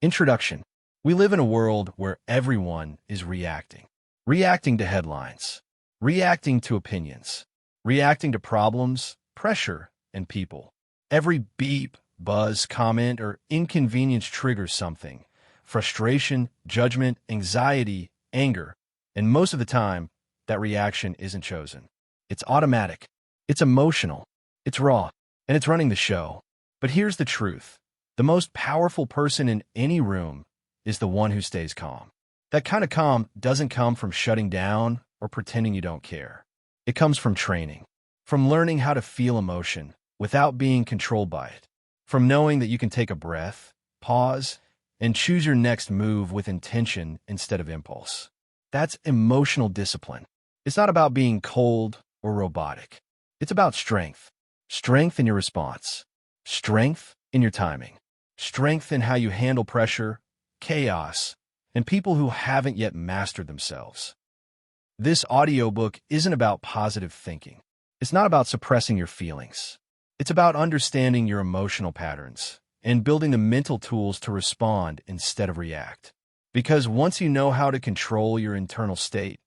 Introduction. We live in a world where everyone is reacting. Reacting to headlines, reacting to opinions, reacting to problems, pressure, and people. Every beep, buzz, comment, or inconvenience triggers something. Frustration, judgment, anxiety, anger. And most of the time, that reaction isn't chosen. It's automatic. It's emotional. It's raw. And it's running the show. But here's the truth. The most powerful person in any room is the one who stays calm. That kind of calm doesn't come from shutting down or pretending you don't care. It comes from training, from learning how to feel emotion without being controlled by it, from knowing that you can take a breath, pause, and choose your next move with intention instead of impulse. That's emotional discipline. It's not about being cold or robotic. It's about strength. Strength in your response. Strength in your timing. Strength in how you handle pressure, chaos, and people who haven't yet mastered themselves. This audiobook isn't about positive thinking. It's not about suppressing your feelings. It's about understanding your emotional patterns and building the mental tools to respond instead of react. Because once you know how to control your internal state,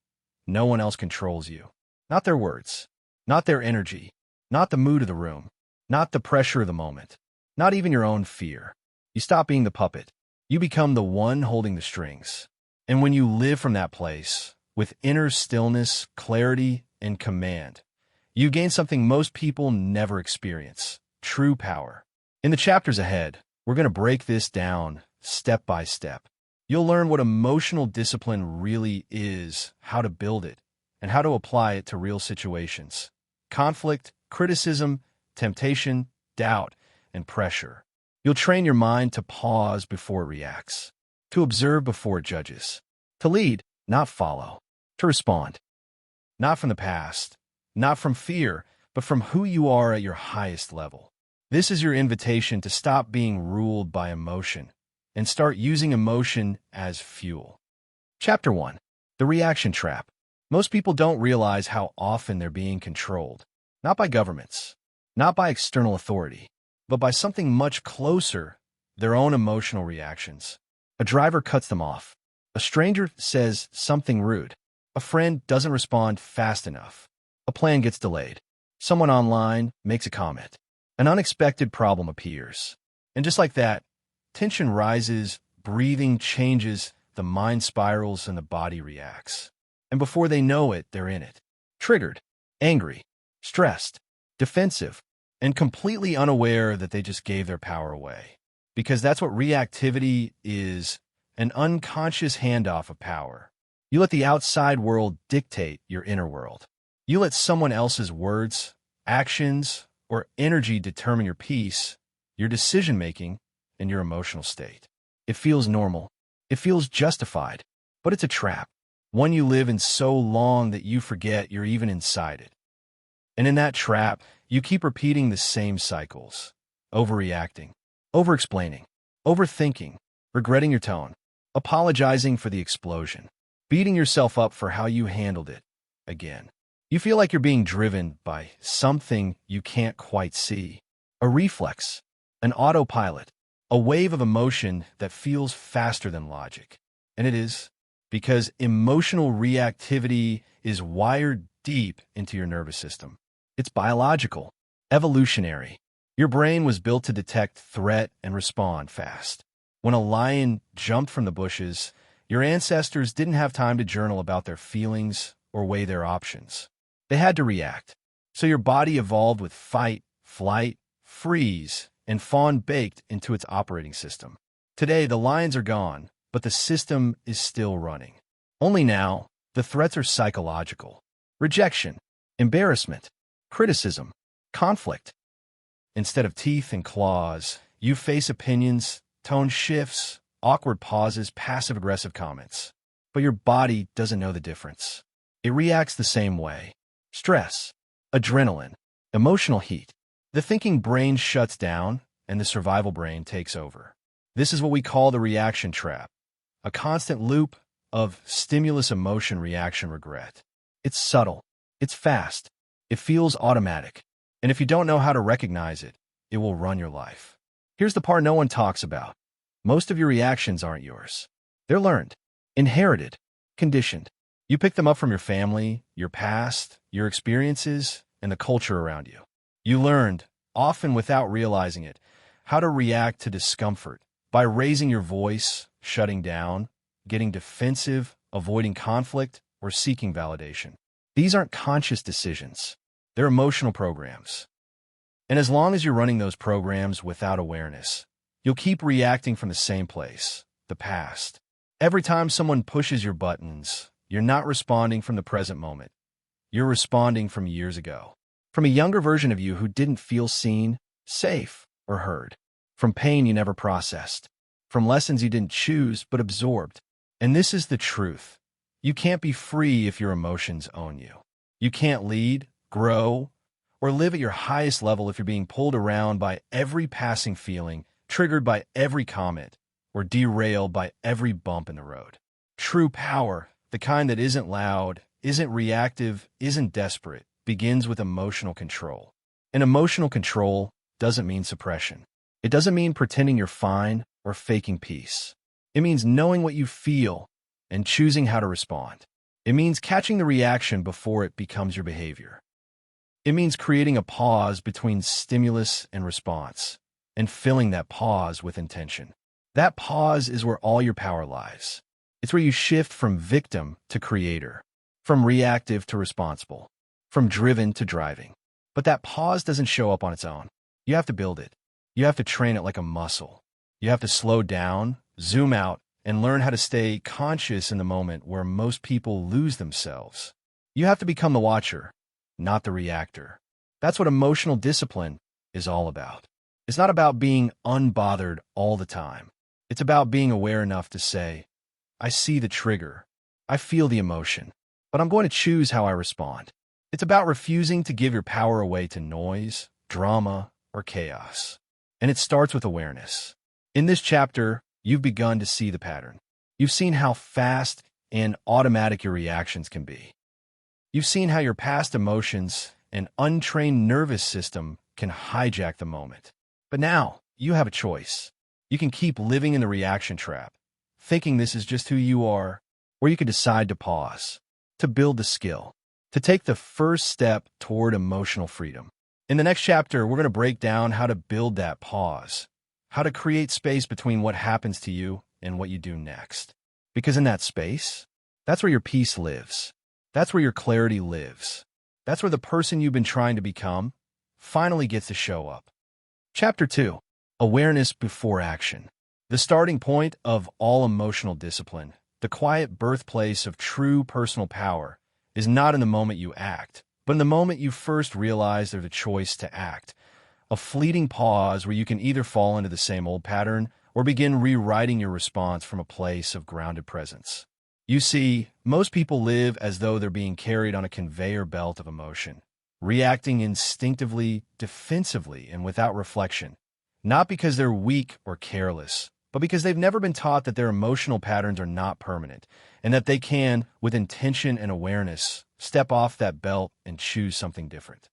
no one else controls you. Not their words, not their energy, not the mood of the room, not the pressure of the moment, not even your own fear. You stop being the puppet. You become the one holding the strings. And when you live from that place, with inner stillness, clarity, and command, you gain something most people never experience: true power. In the chapters ahead, we're going to break this down step by step. You'll learn what emotional discipline really is, how to build it, and how to apply it to real situations: conflict, criticism, temptation, doubt, and pressure. You'll train your mind to pause before it reacts, to observe before it judges, to lead, not follow, to respond, not from the past, not from fear, but from who you are at your highest level. This is your invitation to stop being ruled by emotion and start using emotion as fuel. Chapter 1. The Reaction Trap. Most people don't realize how often they're being controlled, not by governments, not by external authority, but by something much closer: their own emotional reactions. A driver cuts them off. A stranger says something rude. A friend doesn't respond fast enough. A plan gets delayed. Someone online makes a comment. An unexpected problem appears. And just like that, tension rises, breathing changes, the mind spirals, and the body reacts. And before they know it, they're in it. Triggered, angry, stressed, defensive, and completely unaware that they just gave their power away. Because that's what reactivity is: an unconscious handoff of power. You let the outside world dictate your inner world. You let someone else's words, actions, or energy determine your peace, your decision-making, and your emotional state. It feels normal. It feels justified. But it's a trap. One you live in so long that you forget you're even inside it. And in that trap, you keep repeating the same cycles: overreacting, over-explaining, overthinking, regretting your tone, apologizing for the explosion, beating yourself up for how you handled it again. You feel like you're being driven by something you can't quite see: a reflex, an autopilot, a wave of emotion that feels faster than logic. And it is, because emotional reactivity is wired deep into your nervous system. It's biological, evolutionary. Your brain was built to detect threat and respond fast. When a lion jumped from the bushes, your ancestors didn't have time to journal about their feelings or weigh their options. They had to react. So your body evolved with fight, flight, freeze, and fawn baked into its operating system. Today, the lions are gone, but the system is still running. Only now, the threats are psychological: rejection, embarrassment, criticism, conflict. Instead of teeth and claws, you face opinions, tone shifts, awkward pauses, passive-aggressive comments. But your body doesn't know the difference. It reacts the same way: stress, adrenaline, emotional heat. The thinking brain shuts down, and the survival brain takes over. This is what we call the reaction trap: a constant loop of stimulus, emotion, reaction, regret. It's subtle. It's fast. It feels automatic. And if you don't know how to recognize it, it will run your life. Here's the part no one talks about: Most of your reactions aren't yours. They're learned, inherited, conditioned. You pick them up from your family, your past, your experiences, and the culture around you. You learned, often without realizing it, how to react to discomfort by raising your voice, shutting down, getting defensive, avoiding conflict, or seeking validation. These aren't conscious decisions. They're emotional programs. And as long as you're running those programs without awareness, you'll keep reacting from the same place, the past. Every time someone pushes your buttons, you're not responding from the present moment. You're responding from years ago. From a younger version of you who didn't feel seen, safe, or heard. From pain you never processed. From lessons you didn't choose but absorbed. And this is the truth. You can't be free if your emotions own you. You can't lead, grow, or live at your highest level if you're being pulled around by every passing feeling, triggered by every comment, or derailed by every bump in the road. True power, the kind that isn't loud, isn't reactive, isn't desperate, begins with emotional control. And emotional control doesn't mean suppression. It doesn't mean pretending you're fine or faking peace. It means knowing what you feel and choosing how to respond. It means catching the reaction before it becomes your behavior. It means creating a pause between stimulus and response and filling that pause with intention. That pause is where all your power lies. It's where you shift from victim to creator, from reactive to responsible, from driven to driving. But that pause doesn't show up on its own. You have to build it. You have to train it like a muscle. You have to slow down, zoom out, and learn how to stay conscious in the moment where most people lose themselves. You have to become the watcher, not the reactor. That's what emotional discipline is all about. It's not about being unbothered all the time. It's about being aware enough to say, I see the trigger, I feel the emotion, but I'm going to choose how I respond. It's about refusing to give your power away to noise, drama, or chaos. And it starts with awareness. In this chapter, you've begun to see the pattern. You've seen how fast and automatic your reactions can be. You've seen how your past emotions and untrained nervous system can hijack the moment. But now, you have a choice. You can keep living in the reaction trap, thinking this is just who you are, or you can decide to pause, to build the skill, to take the first step toward emotional freedom. In the next chapter, we're going to break down how to build that pause, how to create space between what happens to you and what you do next. Because in that space, that's where your peace lives. That's where your clarity lives. That's where the person you've been trying to become finally gets to show up. Chapter 2. Awareness before action. The starting point of all emotional discipline, the quiet birthplace of true personal power, is not in the moment you act, but in the moment you first realize there's a choice to act. A fleeting pause where you can either fall into the same old pattern or begin rewriting your response from a place of grounded presence. You see, most people live as though they're being carried on a conveyor belt of emotion, reacting instinctively, defensively, and without reflection, not because they're weak or careless, but because they've never been taught that their emotional patterns are not permanent, and that they can, with intention and awareness, step off that belt and choose something different.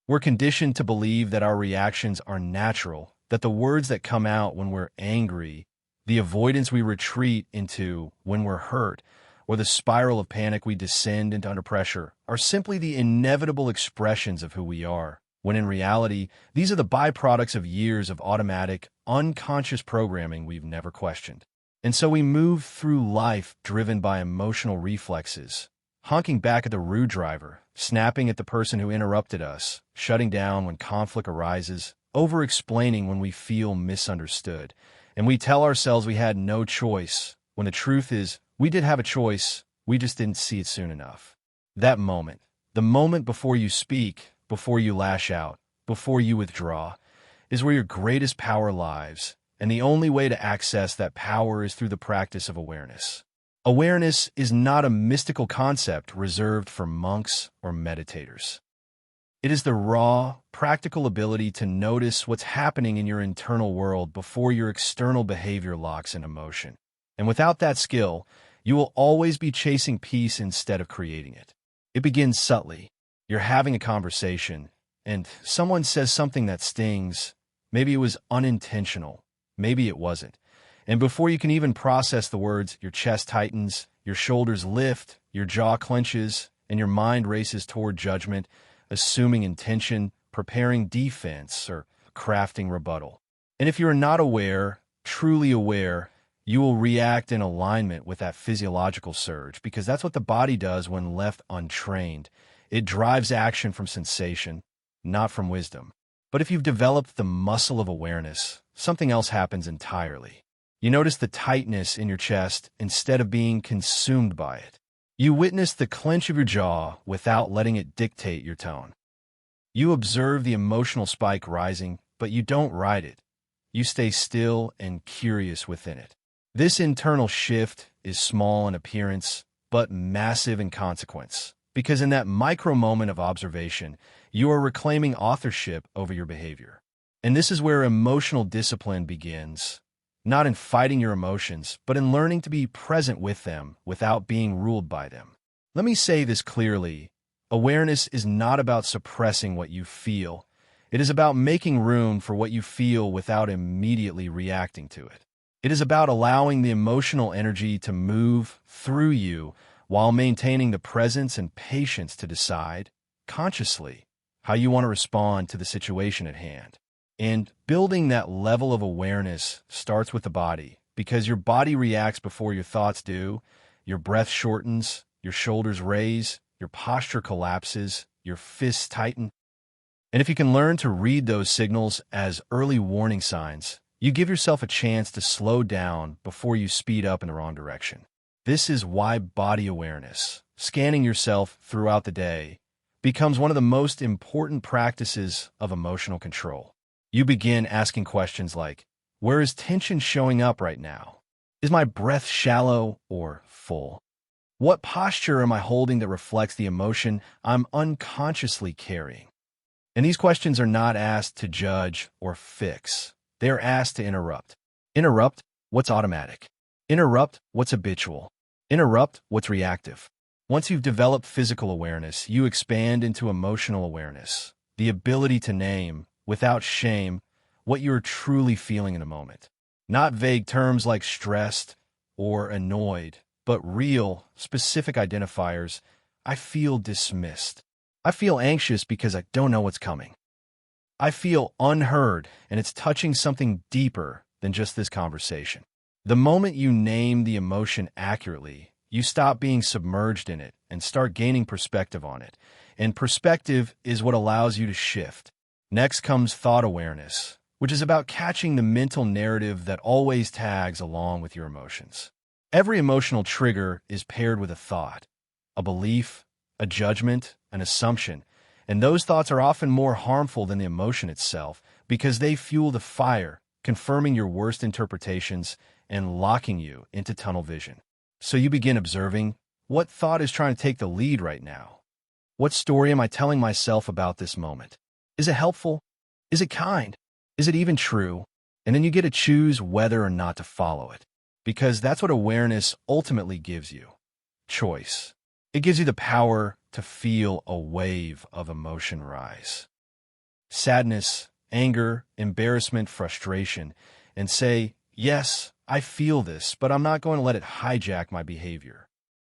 We're conditioned to believe that our reactions are natural, that the words that come out when we're angry, the avoidance we retreat into when we're hurt, or the spiral of panic we descend into under pressure, are simply the inevitable expressions of who we are, when in reality, these are the byproducts of years of automatic, unconscious programming we've never questioned. And so we move through life driven by emotional reflexes, honking back at the rude driver, snapping at the person who interrupted us, shutting down when conflict arises, over-explaining when we feel misunderstood. And we tell ourselves we had no choice, when the truth is, we did have a choice, we just didn't see it soon enough. That moment, the moment before you speak, before you lash out, before you withdraw, is where your greatest power lies, and the only way to access that power is through the practice of awareness. Awareness is not a mystical concept reserved for monks or meditators. It is the raw, practical ability to notice what's happening in your internal world before your external behavior locks into motion. And without that skill, you will always be chasing peace instead of creating it. It begins subtly. You're having a conversation, and someone says something that stings. Maybe it was unintentional. Maybe it wasn't. And before you can even process the words, your chest tightens, your shoulders lift, your jaw clenches, and your mind races toward judgment, assuming intention, preparing defense, or crafting rebuttal. And if you're not aware, truly aware, you will react in alignment with that physiological surge, because that's what the body does when left untrained. It drives action from sensation, not from wisdom. But if you've developed the muscle of awareness, something else happens entirely. You notice the tightness in your chest instead of being consumed by it. You witness the clench of your jaw without letting it dictate your tone. You observe the emotional spike rising, but you don't ride it. You stay still and curious within it. This internal shift is small in appearance, but massive in consequence, because in that micro moment of observation, you are reclaiming authorship over your behavior. And this is where emotional discipline begins, not in fighting your emotions, but in learning to be present with them without being ruled by them. Let me say this clearly. Awareness is not about suppressing what you feel. It is about making room for what you feel without immediately reacting to it. It is about allowing the emotional energy to move through you while maintaining the presence and patience to decide, consciously, how you want to respond to the situation at hand. And building that level of awareness starts with the body, because your body reacts before your thoughts do. Your breath shortens, your shoulders raise, your posture collapses, your fists tighten. And if you can learn to read those signals as early warning signs, you give yourself a chance to slow down before you speed up in the wrong direction. This is why body awareness, scanning yourself throughout the day, becomes one of the most important practices of emotional control. You begin asking questions like, where is tension showing up right now? Is my breath shallow or full? What posture am I holding that reflects the emotion I'm unconsciously carrying? And these questions are not asked to judge or fix. They are asked to interrupt. Interrupt what's automatic. Interrupt what's habitual. Interrupt what's reactive. Once you've developed physical awareness, you expand into emotional awareness, the ability to name, without shame, what you're truly feeling in a moment. Not vague terms like stressed or annoyed, but real, specific identifiers. I feel dismissed. I feel anxious because I don't know what's coming. I feel unheard, and it's touching something deeper than just this conversation. The moment you name the emotion accurately, you stop being submerged in it and start gaining perspective on it. And perspective is what allows you to shift. Next comes thought awareness, which is about catching the mental narrative that always tags along with your emotions. Every emotional trigger is paired with a thought, a belief, a judgment, an assumption, and those thoughts are often more harmful than the emotion itself because they fuel the fire, confirming your worst interpretations and locking you into tunnel vision. So you begin observing, what thought is trying to take the lead right now? What story am I telling myself about this moment? Is it helpful? Is it kind? Is it even true? And then you get to choose whether or not to follow it, because that's what awareness ultimately gives you. Choice. It gives you the power to feel a wave of emotion rise. Sadness, anger, embarrassment, frustration, and say, yes, I feel this, but I'm not going to let it hijack my behavior.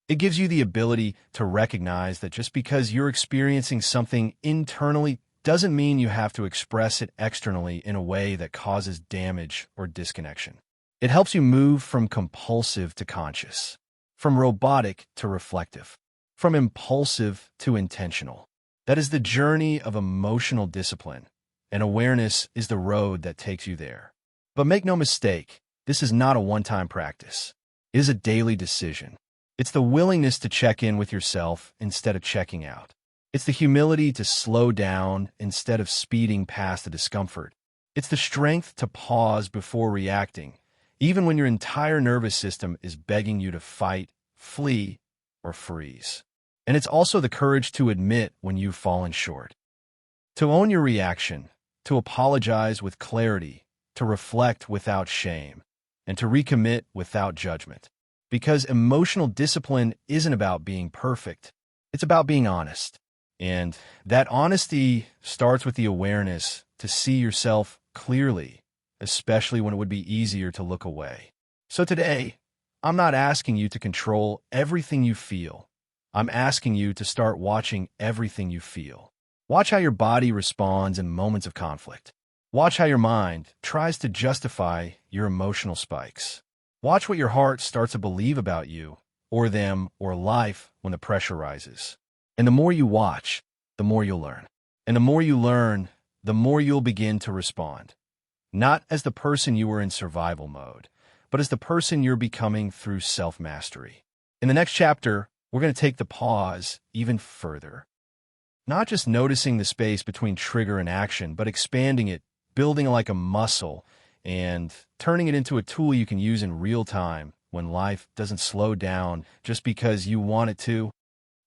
It gives you the ability to recognize that just because you're experiencing something internally doesn't mean you have to express it externally in a way that causes damage or disconnection. It helps you move from compulsive to conscious, from robotic to reflective, from impulsive to intentional. That is the journey of emotional discipline, and awareness is the road that takes you there. But make no mistake, this is not a one-time practice. It is a daily decision. It's the willingness to check in with yourself instead of checking out. It's the humility to slow down instead of speeding past the discomfort. It's the strength to pause before reacting, even when your entire nervous system is begging you to fight, flee, or freeze. And it's also the courage to admit when you've fallen short. To own your reaction, to apologize with clarity, to reflect without shame, and to recommit without judgment. Because emotional discipline isn't about being perfect. It's about being honest. And that honesty starts with the awareness to see yourself clearly, especially when it would be easier to look away. So today, I'm not asking you to control everything you feel. I'm asking you to start watching everything you feel. Watch how your body responds in moments of conflict. Watch how your mind tries to justify your emotional spikes. Watch what your heart starts to believe about you, or them, or life when the pressure rises. And the more you watch, the more you'll learn. And the more you learn, the more you'll begin to respond. Not as the person you were in survival mode, but as the person you're becoming through self-mastery. In the next chapter, we're going to take the pause even further. Not just noticing the space between trigger and action, but expanding it, building it like a muscle, and turning it into a tool you can use in real time when life doesn't slow down just because you want it to.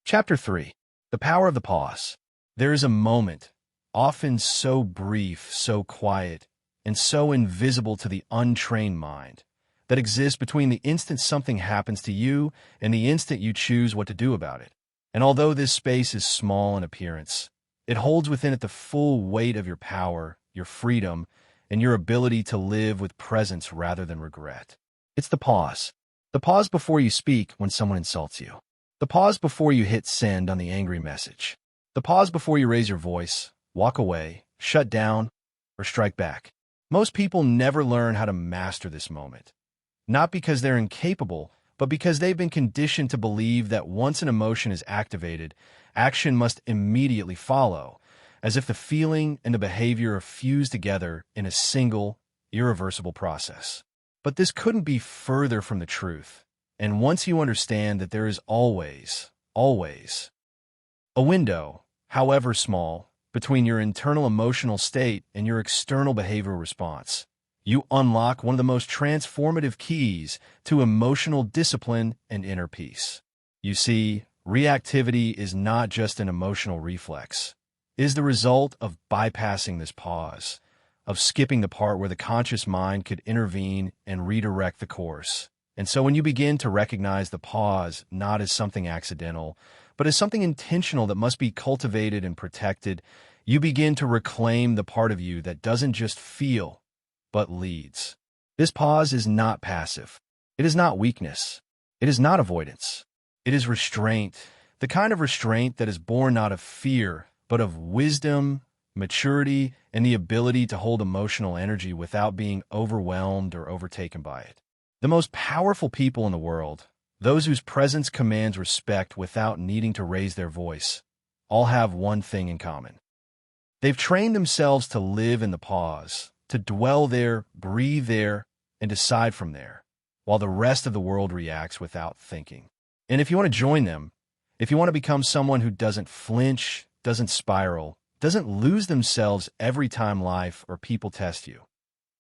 Chapter 3. The Power of the Pause. There is a moment, often so brief, so quiet, and so invisible to the untrained mind, that exists between the instant something happens to you and the instant you choose what to do about it. And although this space is small in appearance, it holds within it the full weight of your power, your freedom, and your ability to live with presence rather than regret. It's the pause. The pause before you speak when someone insults you. The pause before you hit send on the angry message. The pause before you raise your voice, walk away, shut down, or strike back. Most people never learn how to master this moment. Not because they're incapable, but because they've been conditioned to believe that once an emotion is activated, action must immediately follow, as if the feeling and the behavior are fused together in a single, irreversible process. But this couldn't be further from the truth. And once you understand that there is always a window, however small, between your internal emotional state and your external behavioral response, you unlock one of the most transformative keys to emotional discipline and inner peace. You see, reactivity is not just an emotional reflex. It is the result of bypassing this pause, of skipping the part where the conscious mind could intervene and redirect the course. And so when you begin to recognize the pause not as something accidental, but as something intentional that must be cultivated and protected, you begin to reclaim the part of you that doesn't just feel, but leads. This pause is not passive. It is not weakness. It is not avoidance. It is restraint, the kind of restraint that is born not of fear, but of wisdom, maturity, and the ability to hold emotional energy without being overwhelmed or overtaken by it. The most powerful people in the world, those whose presence commands respect without needing to raise their voice, all have one thing in common. They've trained themselves to live in the pause, to dwell there, breathe there, and decide from there, while the rest of the world reacts without thinking. And if you want to join them, if you want to become someone who doesn't flinch, doesn't spiral, doesn't lose themselves every time life or people test you,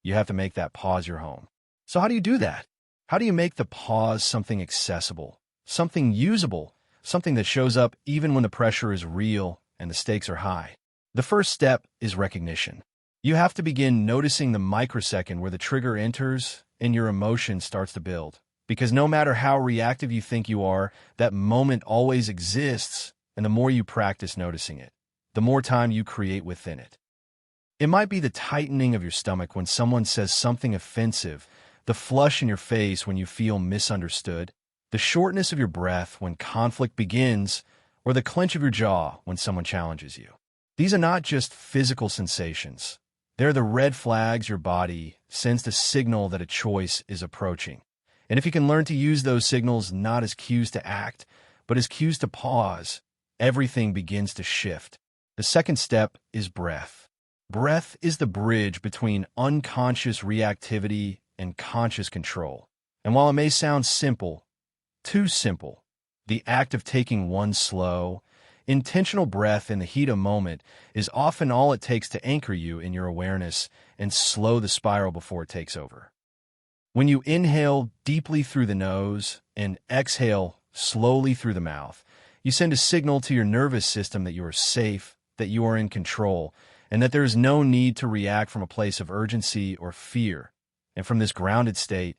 you have to make that pause your home. So how do you do that? How do you make the pause something accessible, something usable, something that shows up even when the pressure is real and the stakes are high? The first step is recognition. You have to begin noticing the microsecond where the trigger enters and your emotion starts to build. Because no matter how reactive you think you are, that moment always exists, and the more you practice noticing it, the more time you create within it. It might be the tightening of your stomach when someone says something offensive, the flush in your face when you feel misunderstood, the shortness of your breath when conflict begins, or the clench of your jaw when someone challenges you. These are not just physical sensations. They're the red flags your body sends to signal that a choice is approaching. And if you can learn to use those signals not as cues to act, but as cues to pause, everything begins to shift. The second step is breath. Breath is the bridge between unconscious reactivity and conscious control. And while it may sound simple, too simple, the act of taking one slow, intentional breath in the heat of moment is often all it takes to anchor you in your awareness and slow the spiral before it takes over. When you inhale deeply through the nose and exhale slowly through the mouth, you send a signal to your nervous system that you are safe, that you are in control, and that there is no need to react from a place of urgency or fear. And from this grounded state,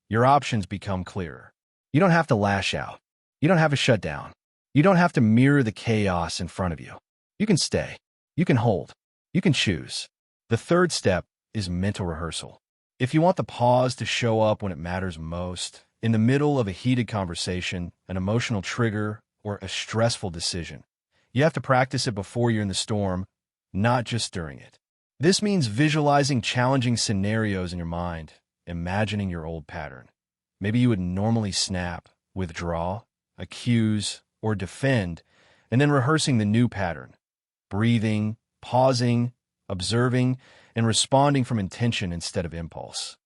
your options become clearer. You don't have to lash out. You don't have to shut down. You don't have to mirror the chaos in front of you. You can stay. You can hold. You can choose. The third step is mental rehearsal. If you want the pause to show up when it matters most, in the middle of a heated conversation, an emotional trigger, or a stressful decision, you have to practice it before you're in the storm, not just during it. This means visualizing challenging scenarios in your mind, imagining your old pattern. Maybe you would normally snap, withdraw, accuse, or defend, and then rehearsing the new pattern, breathing, pausing, observing, and responding from intention instead of impulse.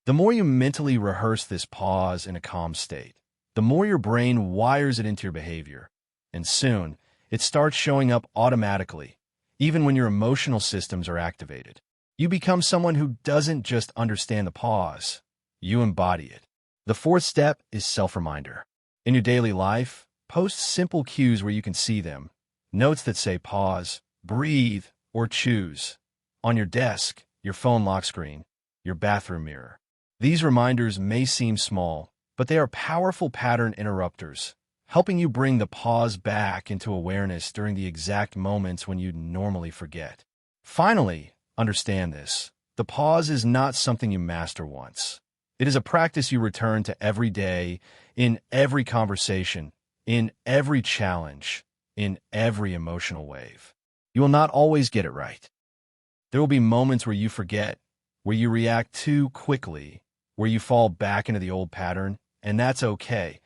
The more you mentally rehearse this pause in a calm state, the more your brain wires it into your behavior, and soon it starts showing up automatically, even when your emotional systems are activated. You become someone who doesn't just understand the pause, you embody it. The fourth step is self-reminder. In your daily life, post simple cues where you can see them, notes that say pause, breathe, or choose, on your desk, your phone lock screen, your bathroom mirror. These reminders may seem small, but they are powerful pattern interrupters, helping you bring the pause back into awareness during the exact moments when you'd normally forget. Finally, understand this. The pause is not something you master once. It is a practice you return to every day, in every conversation, in every challenge, in every emotional wave. You will not always get it right. There will be moments where you forget, where you react too quickly, where you fall back into the old pattern, and that's okay,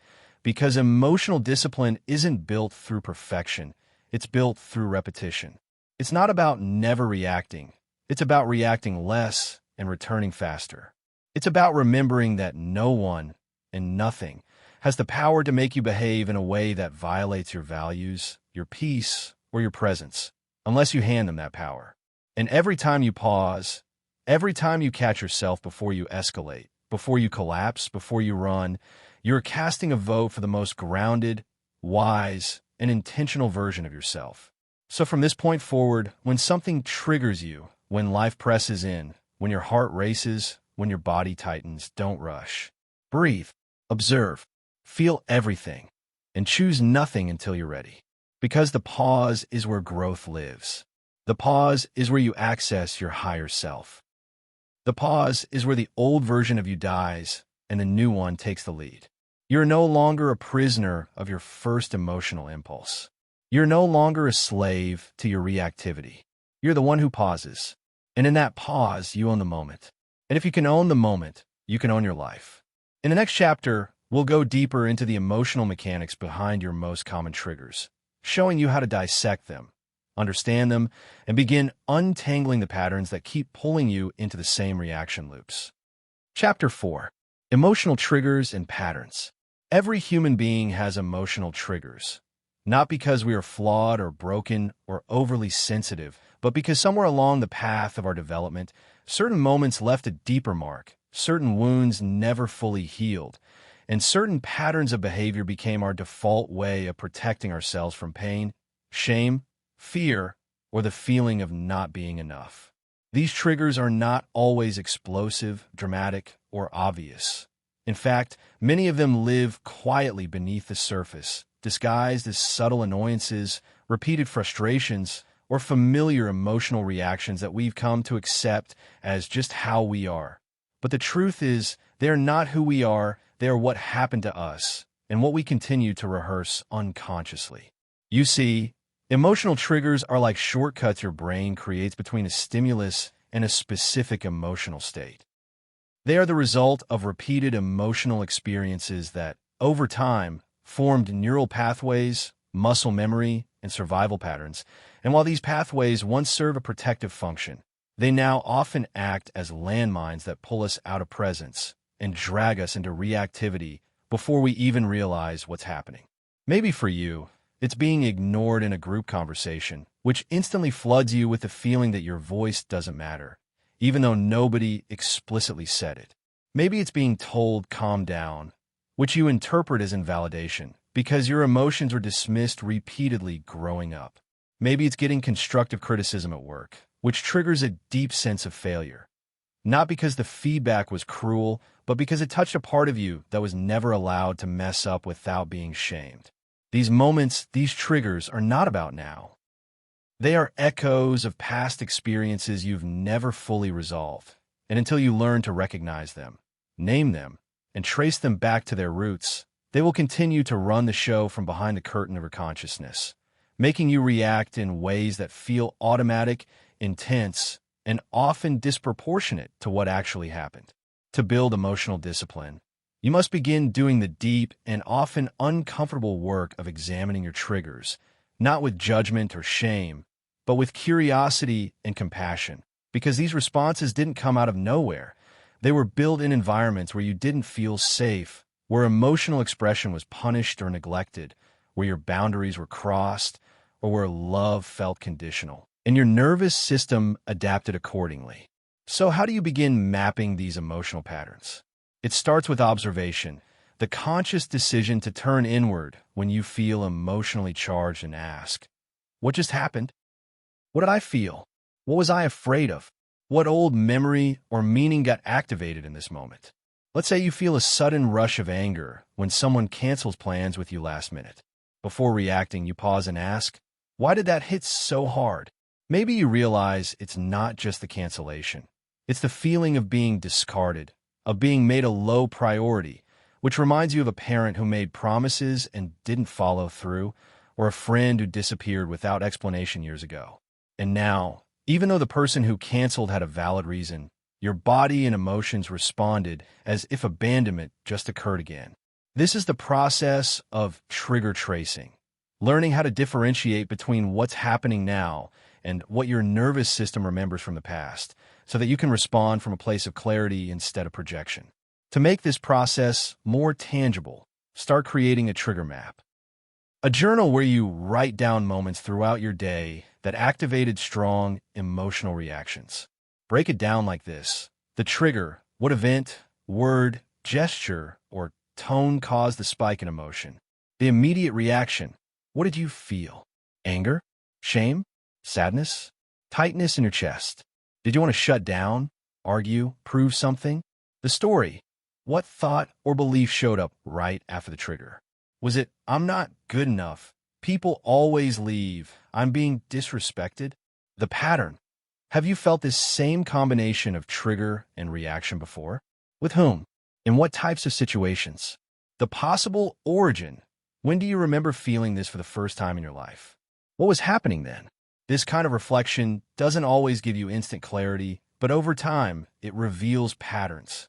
because emotional discipline isn't built through perfection, it's built through repetition. It's not about never reacting, it's about reacting less and returning faster. It's about remembering that no one and nothing has the power to make you behave in a way that violates your values, your peace, or your presence, unless you hand them that power. And every time you pause, every time you catch yourself before you escalate, before you collapse, before you run, you're casting a vote for the most grounded, wise, and intentional version of yourself. So from this point forward, when something triggers you, when life presses in, when your heart races, when your body tightens, don't rush. Breathe, observe, feel everything, and choose nothing until you're ready. Because the pause is where growth lives. The pause is where you access your higher self. The pause is where the old version of you dies and the new one takes the lead. You're no longer a prisoner of your first emotional impulse. You're no longer a slave to your reactivity. You're the one who pauses. And in that pause, you own the moment. And if you can own the moment, you can own your life. In the next chapter, we'll go deeper into the emotional mechanics behind your most common triggers, showing you how to dissect them, understand them, and begin untangling the patterns that keep pulling you into the same reaction loops. Chapter 4. Emotional Triggers and Patterns. Every human being has emotional triggers, not because we are flawed or broken or overly sensitive, but because somewhere along the path of our development, certain moments left a deeper mark, certain wounds never fully healed, and certain patterns of behavior became our default way of protecting ourselves from pain, shame, fear, or the feeling of not being enough. These triggers are not always explosive, dramatic, or obvious. In fact, many of them live quietly beneath the surface, disguised as subtle annoyances, repeated frustrations, or familiar emotional reactions that we've come to accept as just how we are. But the truth is, they're not who we are, they are what happened to us, and what we continue to rehearse unconsciously. You see, emotional triggers are like shortcuts your brain creates between a stimulus and a specific emotional state. They are the result of repeated emotional experiences that, over time, formed neural pathways, muscle memory, and survival patterns. And while these pathways once serve a protective function, they now often act as landmines that pull us out of presence and drag us into reactivity before we even realize what's happening. Maybe for you, it's being ignored in a group conversation, which instantly floods you with the feeling that your voice doesn't matter, even though nobody explicitly said it. Maybe it's being told, calm down, which you interpret as invalidation, because your emotions were dismissed repeatedly growing up. Maybe it's getting constructive criticism at work, which triggers a deep sense of failure. Not because the feedback was cruel, but because it touched a part of you that was never allowed to mess up without being shamed. These moments, these triggers, are not about now. They are echoes of past experiences you've never fully resolved. And until you learn to recognize them, name them, and trace them back to their roots, they will continue to run the show from behind the curtain of your consciousness, making you react in ways that feel automatic, intense, and often disproportionate to what actually happened. To build emotional discipline, you must begin doing the deep and often uncomfortable work of examining your triggers, not with judgment or shame, but with curiosity and compassion, because these responses didn't come out of nowhere. They were built in environments where you didn't feel safe, where emotional expression was punished or neglected, where your boundaries were crossed, or where love felt conditional. And your nervous system adapted accordingly. So how do you begin mapping these emotional patterns? It starts with observation, the conscious decision to turn inward when you feel emotionally charged and ask, what just happened? What did I feel? What was I afraid of? What old memory or meaning got activated in this moment? Let's say you feel a sudden rush of anger when someone cancels plans with you last minute. Before reacting, you pause and ask, why did that hit so hard? Maybe you realize it's not just the cancellation. It's the feeling of being discarded, of being made a low priority, which reminds you of a parent who made promises and didn't follow through, or a friend who disappeared without explanation years ago. And now, even though the person who canceled had a valid reason, your body and emotions responded as if abandonment just occurred again. This is the process of trigger tracing, learning how to differentiate between what's happening now and what your nervous system remembers from the past, so that you can respond from a place of clarity instead of projection. To make this process more tangible, start creating a trigger map. A journal where you write down moments throughout your day that activated strong emotional reactions. Break it down like this. The trigger, what event, word, gesture, or tone caused the spike in emotion? The immediate reaction, what did you feel? Anger? Shame? Sadness? Tightness in your chest? Did you want to shut down, argue, prove something? The story, what thought or belief showed up right after the trigger? Was it, I'm not good enough, people always leave, I'm being disrespected? The pattern, have you felt this same combination of trigger and reaction before? With whom? In what types of situations? The possible origin, when do you remember feeling this for the first time in your life? What was happening then? This kind of reflection doesn't always give you instant clarity, but over time, it reveals patterns.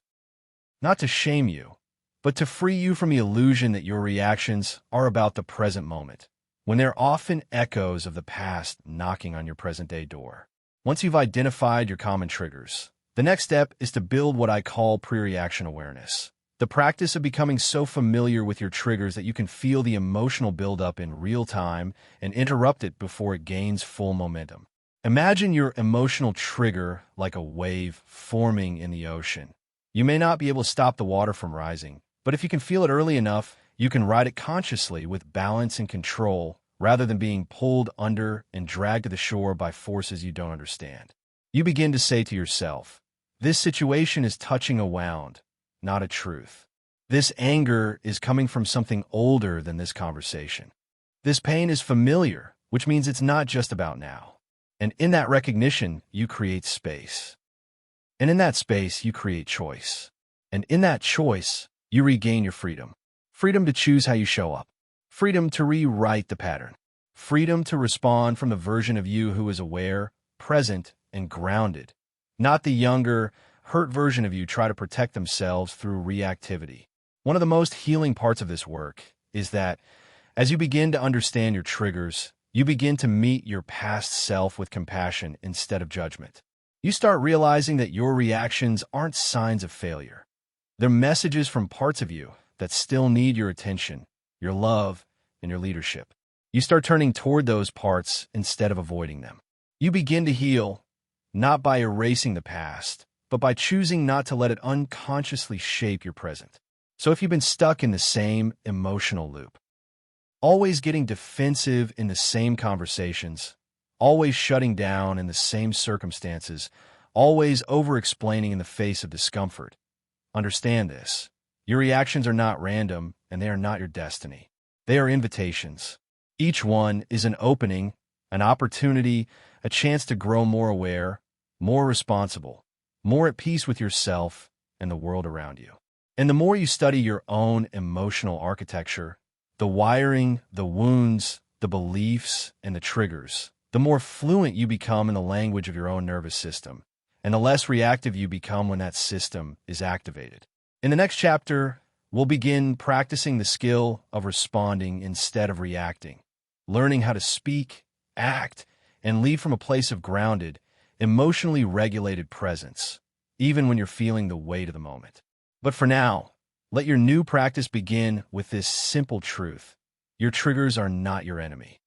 Not to shame you, but to free you from the illusion that your reactions are about the present moment, when they're often echoes of the past knocking on your present-day door. Once you've identified your common triggers, the next step is to build what I call pre-reaction awareness. The practice of becoming so familiar with your triggers that you can feel the emotional buildup in real time and interrupt it before it gains full momentum. Imagine your emotional trigger like a wave forming in the ocean. You may not be able to stop the water from rising, but if you can feel it early enough, you can ride it consciously with balance and control rather than being pulled under and dragged to the shore by forces you don't understand. You begin to say to yourself, this situation is touching a wound, not a truth. This anger is coming from something older than this conversation. This pain is familiar, which means it's not just about now. And in that recognition, you create space. And in that space, you create choice. And in that choice, you regain your freedom. Freedom to choose how you show up. Freedom to rewrite the pattern. Freedom to respond from the version of you who is aware, present, and grounded. Not the younger, hurt version of you try to protect themselves through reactivity. One of the most healing parts of this work is that as you begin to understand your triggers, you begin to meet your past self with compassion instead of judgment. You start realizing that your reactions aren't signs of failure. They're messages from parts of you that still need your attention, your love, and your leadership. You start turning toward those parts instead of avoiding them. You begin to heal, not by erasing the past, but by choosing not to let it unconsciously shape your present. So if you've been stuck in the same emotional loop, always getting defensive in the same conversations, always shutting down in the same circumstances, always over-explaining in the face of discomfort, understand this. Your reactions are not random, and they are not your destiny. They are invitations. Each one is an opening, an opportunity, a chance to grow more aware, more responsible, more at peace with yourself and the world around you. And the more you study your own emotional architecture, the wiring, the wounds, the beliefs, and the triggers, the more fluent you become in the language of your own nervous system, and the less reactive you become when that system is activated. In the next chapter, we'll begin practicing the skill of responding instead of reacting, learning how to speak, act, and lead from a place of grounded, emotionally regulated presence, even when you're feeling the weight of the moment. But for now, let your new practice begin with this simple truth. Your triggers are not your enemy.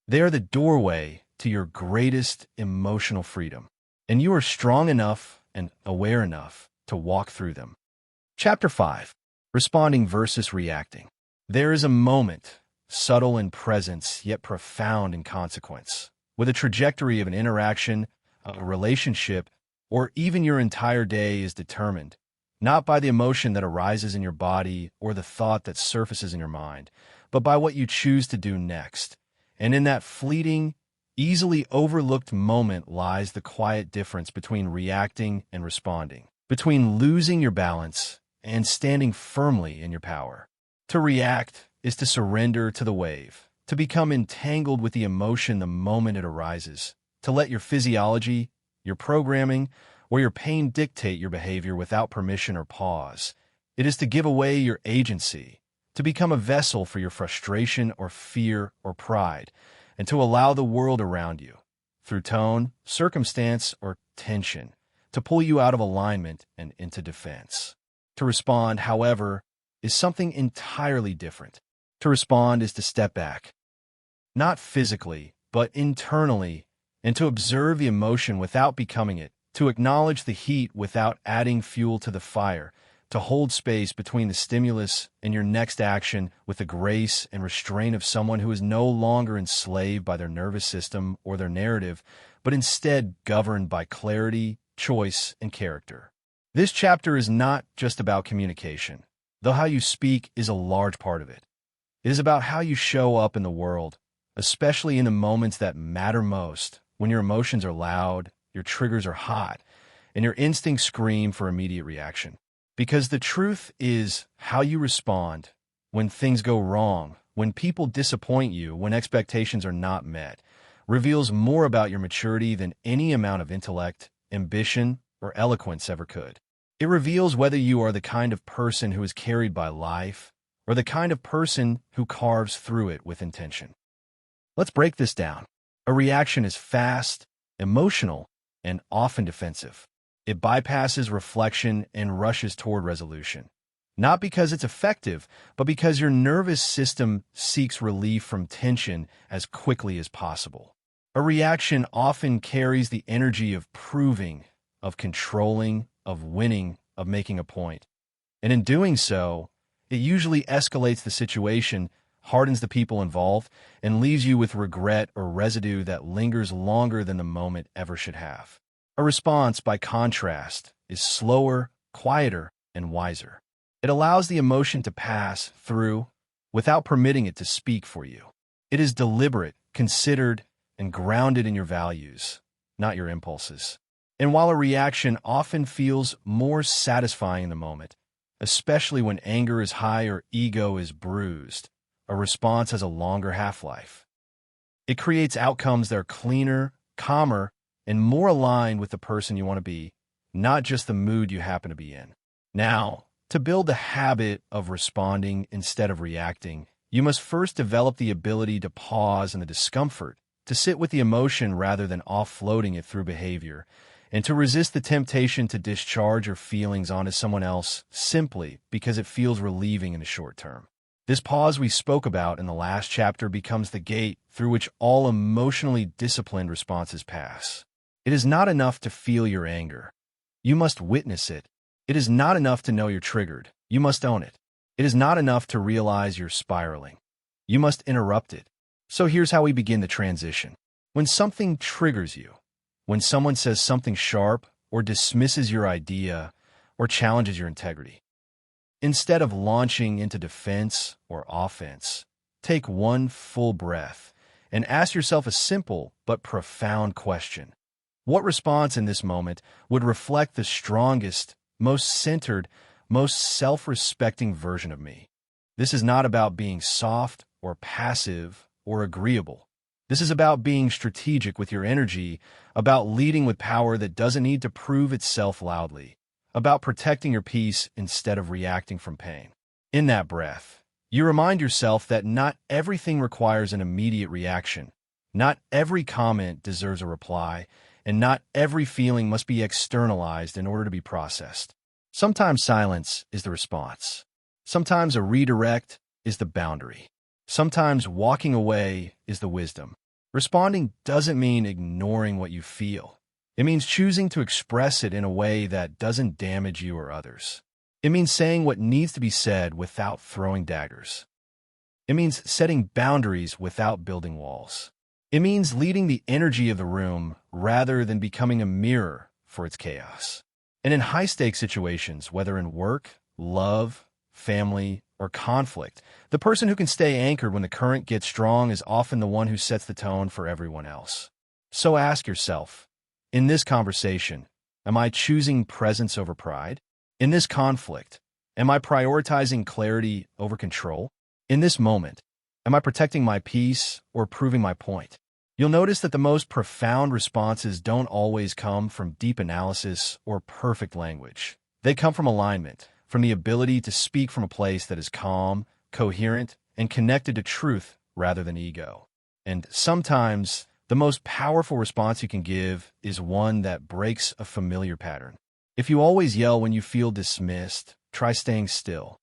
They are the doorway to your greatest emotional freedom, and you are strong enough and aware enough to walk through them. Chapter 5. Responding versus reacting. There is a moment, subtle in presence, yet profound in consequence, with a trajectory of an interaction, a relationship, or even your entire day is determined, not by the emotion that arises in your body or the thought that surfaces in your mind, but by what you choose to do next. And in that fleeting, easily overlooked moment lies the quiet difference between reacting and responding, between losing your balance and standing firmly in your power. To react is to surrender to the wave, to become entangled with the emotion the moment it arises, to let your physiology, your programming, or your pain dictate your behavior without permission or pause. It is to give away your agency, to become a vessel for your frustration or fear or pride, and to allow the world around you, through tone, circumstance, or tension, to pull you out of alignment and into defense. To respond, however, is something entirely different. To respond is to step back, not physically, but internally, and to observe the emotion without becoming it, to acknowledge the heat without adding fuel to the fire, to hold space between the stimulus and your next action with the grace and restraint of someone who is no longer enslaved by their nervous system or their narrative, but instead governed by clarity, choice, and character. This chapter is not just about communication, though how you speak is a large part of it. It is about how you show up in the world, especially in the moments that matter most, when your emotions are loud, your triggers are hot, and your instincts scream for immediate reaction. Because the truth is, how you respond when things go wrong, when people disappoint you, when expectations are not met, reveals more about your maturity than any amount of intellect, ambition, or eloquence ever could. It reveals whether you are the kind of person who is carried by life, or the kind of person who carves through it with intention. Let's break this down. A reaction is fast, emotional, and often defensive. It bypasses reflection and rushes toward resolution. Not because it's effective, but because your nervous system seeks relief from tension as quickly as possible. A reaction often carries the energy of proving, of controlling, of winning, of making a point. And in doing so, it usually escalates the situation, hardens the people involved, and leaves you with regret or residue that lingers longer than the moment ever should have. A response, by contrast, is slower, quieter, and wiser. It allows the emotion to pass through without permitting it to speak for you. It is deliberate, considered, and grounded in your values, not your impulses. And while a reaction often feels more satisfying in the moment, especially when anger is high or ego is bruised, a response has a longer half-life. It creates outcomes that are cleaner, calmer, and more aligned with the person you want to be, not just the mood you happen to be in. Now, to build the habit of responding instead of reacting, you must first develop the ability to pause in the discomfort, to sit with the emotion rather than offloading it through behavior, and to resist the temptation to discharge your feelings onto someone else simply because it feels relieving in the short term. This pause we spoke about in the last chapter becomes the gate through which all emotionally disciplined responses pass. It is not enough to feel your anger. You must witness it. It is not enough to know you're triggered. You must own it. It is not enough to realize you're spiraling. You must interrupt it. So here's how we begin the transition. When something triggers you, when someone says something sharp or dismisses your idea or challenges your integrity, instead of launching into defense or offense, take one full breath and ask yourself a simple but profound question. What response in this moment would reflect the strongest, most centered, most self-respecting version of me? This is not about being soft or passive or agreeable. This is about being strategic with your energy, about leading with power that doesn't need to prove itself loudly, about protecting your peace instead of reacting from pain. In that breath, you remind yourself that not everything requires an immediate reaction, not every comment deserves a reply, and not every feeling must be externalized in order to be processed. Sometimes silence is the response. Sometimes a redirect is the boundary. Sometimes walking away is the wisdom. Responding doesn't mean ignoring what you feel. It means choosing to express it in a way that doesn't damage you or others. It means saying what needs to be said without throwing daggers. It means setting boundaries without building walls. It means leading the energy of the room rather than becoming a mirror for its chaos. And in high-stakes situations, whether in work, love, family, or conflict, the person who can stay anchored when the current gets strong is often the one who sets the tone for everyone else. So ask yourself, in this conversation, am I choosing presence over pride? In this conflict, am I prioritizing clarity over control? In this moment, am I protecting my peace or proving my point? You'll notice that the most profound responses don't always come from deep analysis or perfect language. They come from alignment, from the ability to speak from a place that is calm, coherent, and connected to truth rather than ego. And sometimes, the most powerful response you can give is one that breaks a familiar pattern. If you always yell when you feel dismissed, try staying still.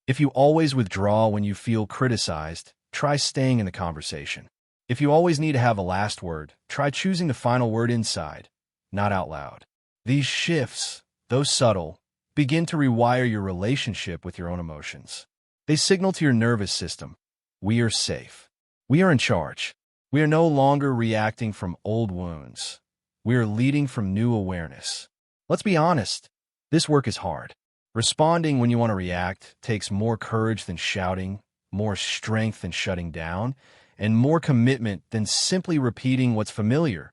If you always withdraw when you feel criticized, try staying in the conversation. If you always need to have a last word, try choosing the final word inside, not out loud. These shifts, though subtle, begin to rewire your relationship with your own emotions. They signal to your nervous system, we are safe. We are in charge. We are no longer reacting from old wounds. We are leading from new awareness. Let's be honest, this work is hard. Responding when you want to react takes more courage than shouting, more strength than shutting down, and more commitment than simply repeating what's familiar.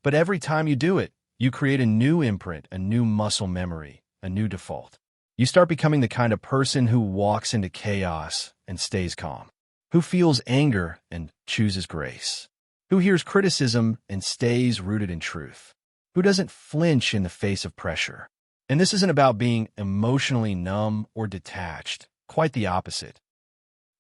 But every time you do it, you create a new imprint, a new muscle memory, a new default. You start becoming the kind of person who walks into chaos and stays calm, who feels anger and chooses grace, who hears criticism and stays rooted in truth, who doesn't flinch in the face of pressure. And this isn't about being emotionally numb or detached, quite the opposite.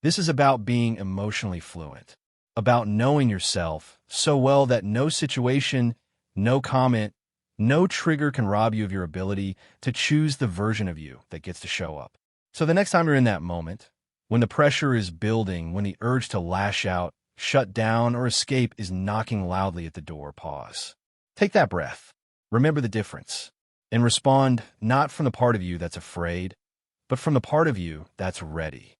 This is about being emotionally fluent, about knowing yourself so well that no situation, no comment, no trigger can rob you of your ability to choose the version of you that gets to show up. So the next time you're in that moment, when the pressure is building, when the urge to lash out, shut down, or escape is knocking loudly at the door, pause. Take that breath. Remember the difference. And respond not from the part of you that's afraid, but from the part of you that's ready.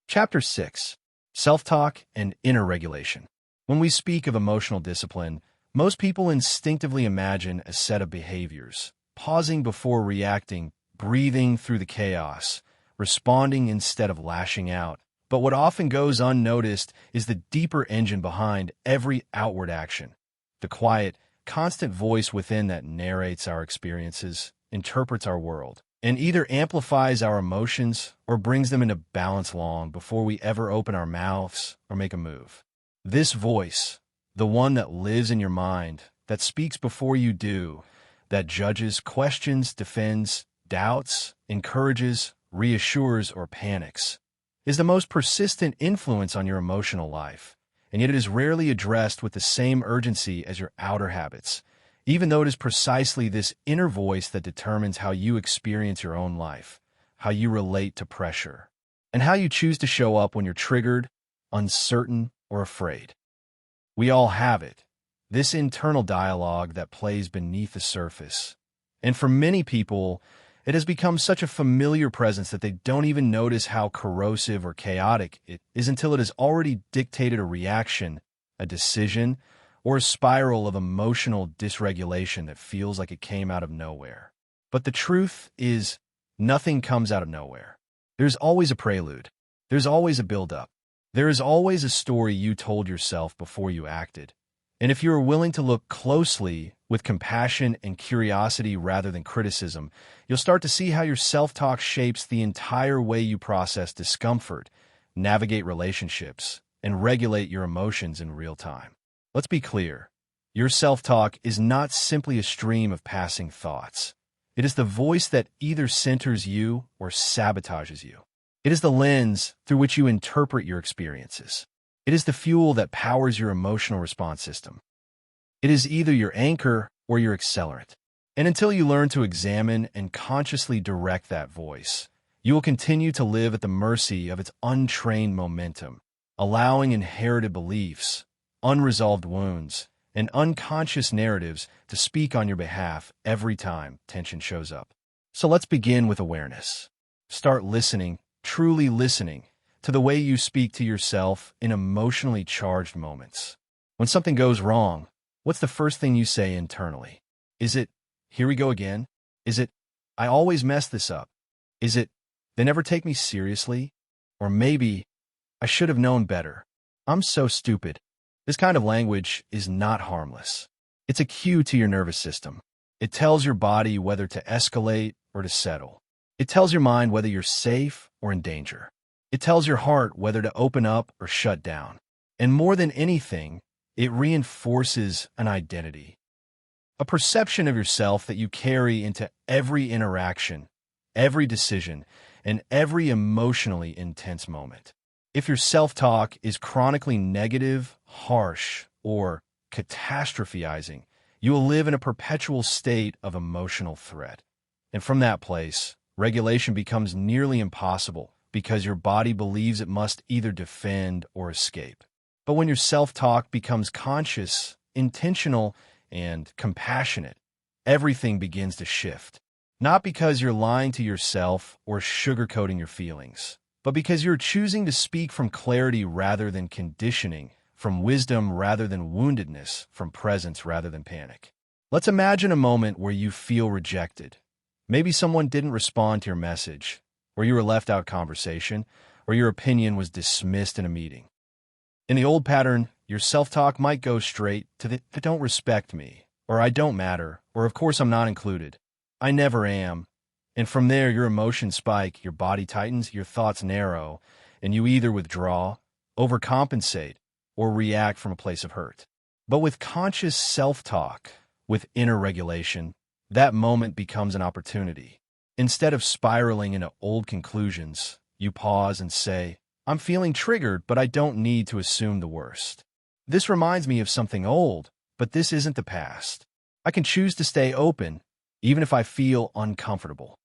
Chapter 6. Self-talk and inner regulation. When we speak of emotional discipline, most people instinctively imagine a set of behaviors, pausing before reacting, breathing through the chaos, responding instead of lashing out. But what often goes unnoticed is the deeper engine behind every outward action, the quiet, constant voice within that narrates our experiences, interprets our world, and either amplifies our emotions or brings them into balance long before we ever open our mouths or make a move. This voice, the one that lives in your mind, that speaks before you do, that judges, questions, defends, doubts, encourages, reassures, or panics, is the most persistent influence on your emotional life, and yet it is rarely addressed with the same urgency as your outer habits, even though it is precisely this inner voice that determines how you experience your own life, how you relate to pressure, and how you choose to show up when you're triggered, uncertain, or afraid. We all have it, this internal dialogue that plays beneath the surface. And for many people, it has become such a familiar presence that they don't even notice how corrosive or chaotic it is until it has already dictated a reaction, a decision, or a spiral of emotional dysregulation that feels like it came out of nowhere. But the truth is, nothing comes out of nowhere. There's always a prelude. There's always a build-up. There is always a story you told yourself before you acted, And if you are willing to look closely with compassion and curiosity rather than criticism, you'll start to see how your self-talk shapes the entire way you process discomfort, navigate relationships, and regulate your emotions in real time. Let's be clear. Your self-talk is not simply a stream of passing thoughts. It is the voice that either centers you or sabotages you. It is the lens through which you interpret your experiences. It is the fuel that powers your emotional response system. It is either your anchor or your accelerant. And until you learn to examine and consciously direct that voice, you will continue to live at the mercy of its untrained momentum, allowing inherited beliefs, unresolved wounds, and unconscious narratives to speak on your behalf every time tension shows up. So let's begin with awareness. Start listening, truly listening, to the way you speak to yourself in emotionally charged moments. When something goes wrong, what's the first thing you say internally? Is it, "Here we go again"? Is it, "I always mess this up"? Is it, "They never take me seriously"? Or maybe, "I should have known better. I'm so stupid"? This kind of language is not harmless. It's a cue to your nervous system. It tells your body whether to escalate or to settle. It tells your mind whether you're safe or in danger. It tells your heart whether to open up or shut down. And more than anything, it reinforces an identity, a perception of yourself that you carry into every interaction, every decision, and every emotionally intense moment. If your self-talk is chronically negative, harsh, or catastrophizing, you will live in a perpetual state of emotional threat. And from that place, regulation becomes nearly impossible because your body believes it must either defend or escape. But when your self-talk becomes conscious, intentional, and compassionate, everything begins to shift. Not because you're lying to yourself or sugarcoating your feelings, but because you're choosing to speak from clarity rather than conditioning, from wisdom rather than woundedness, from presence rather than panic. Let's imagine a moment where you feel rejected. Maybe someone didn't respond to your message, or you were left out of conversation, or your opinion was dismissed in a meeting. In the old pattern, your self-talk might go straight to "They don't respect me," or "I don't matter," or "Of course I'm not included," "I never am." And from there, your emotions spike, your body tightens, your thoughts narrow, and you either withdraw, overcompensate, or react from a place of hurt. But with conscious self-talk, with inner regulation, that moment becomes an opportunity. Instead of spiraling into old conclusions, you pause and say, "I'm feeling triggered, but I don't need to assume the worst. This reminds me of something old, but this isn't the past. I can choose to stay open, even if I feel uncomfortable."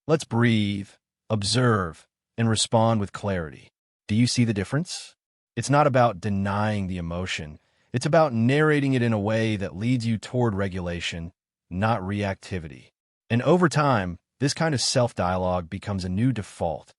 Let's breathe, observe, and respond with clarity. Do you see the difference? It's not about denying the emotion. It's about narrating it in a way that leads you toward regulation, not reactivity. And over time, this kind of self-dialogue becomes a new default.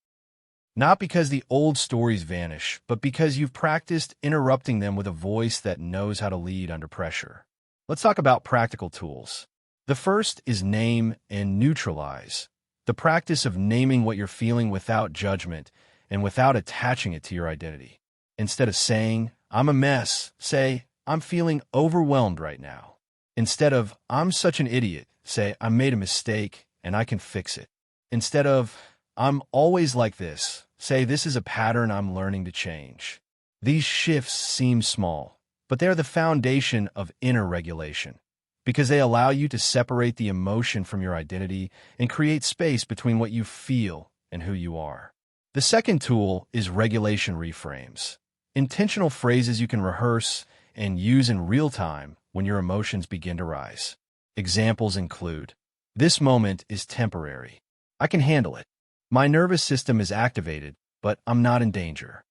Not because the old stories vanish, but because you've practiced interrupting them with a voice that knows how to lead under pressure. Let's talk about practical tools. The first is name and neutralize. The practice of naming what you're feeling without judgment and without attaching it to your identity. Instead of saying, "I'm a mess," say, "I'm feeling overwhelmed right now." Instead of, "I'm such an idiot," say, "I made a mistake and I can fix it." Instead of, "I'm always like this," say, "This is a pattern I'm learning to change." These shifts seem small, but they are the foundation of inner regulation, because they allow you to separate the emotion from your identity and create space between what you feel and who you are. The second tool is regulation reframes. Intentional phrases you can rehearse and use in real time when your emotions begin to rise. Examples include, "This moment is temporary. I can handle it. My nervous system is activated, but I'm not in danger.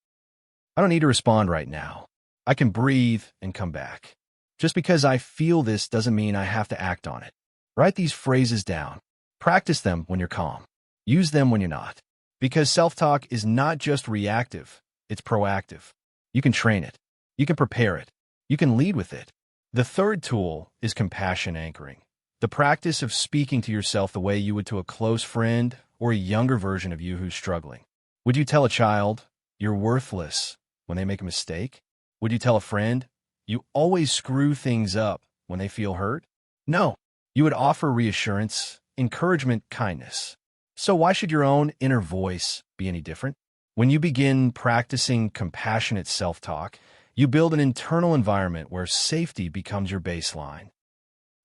I don't need to respond right now. I can breathe and come back. Just because I feel this doesn't mean I have to act on it." Write these phrases down. Practice them when you're calm. Use them when you're not. Because self-talk is not just reactive, it's proactive. You can train it. You can prepare it. You can lead with it. The third tool is compassion anchoring. The practice of speaking to yourself the way you would to a close friend or a younger version of you who's struggling. Would you tell a child, "You're worthless," when they make a mistake? Would you tell a friend, you always screw things up when they feel hurt? No. You would offer reassurance, encouragement, kindness. So why should your own inner voice be any different? When you begin practicing compassionate self-talk, you build an internal environment where safety becomes your baseline.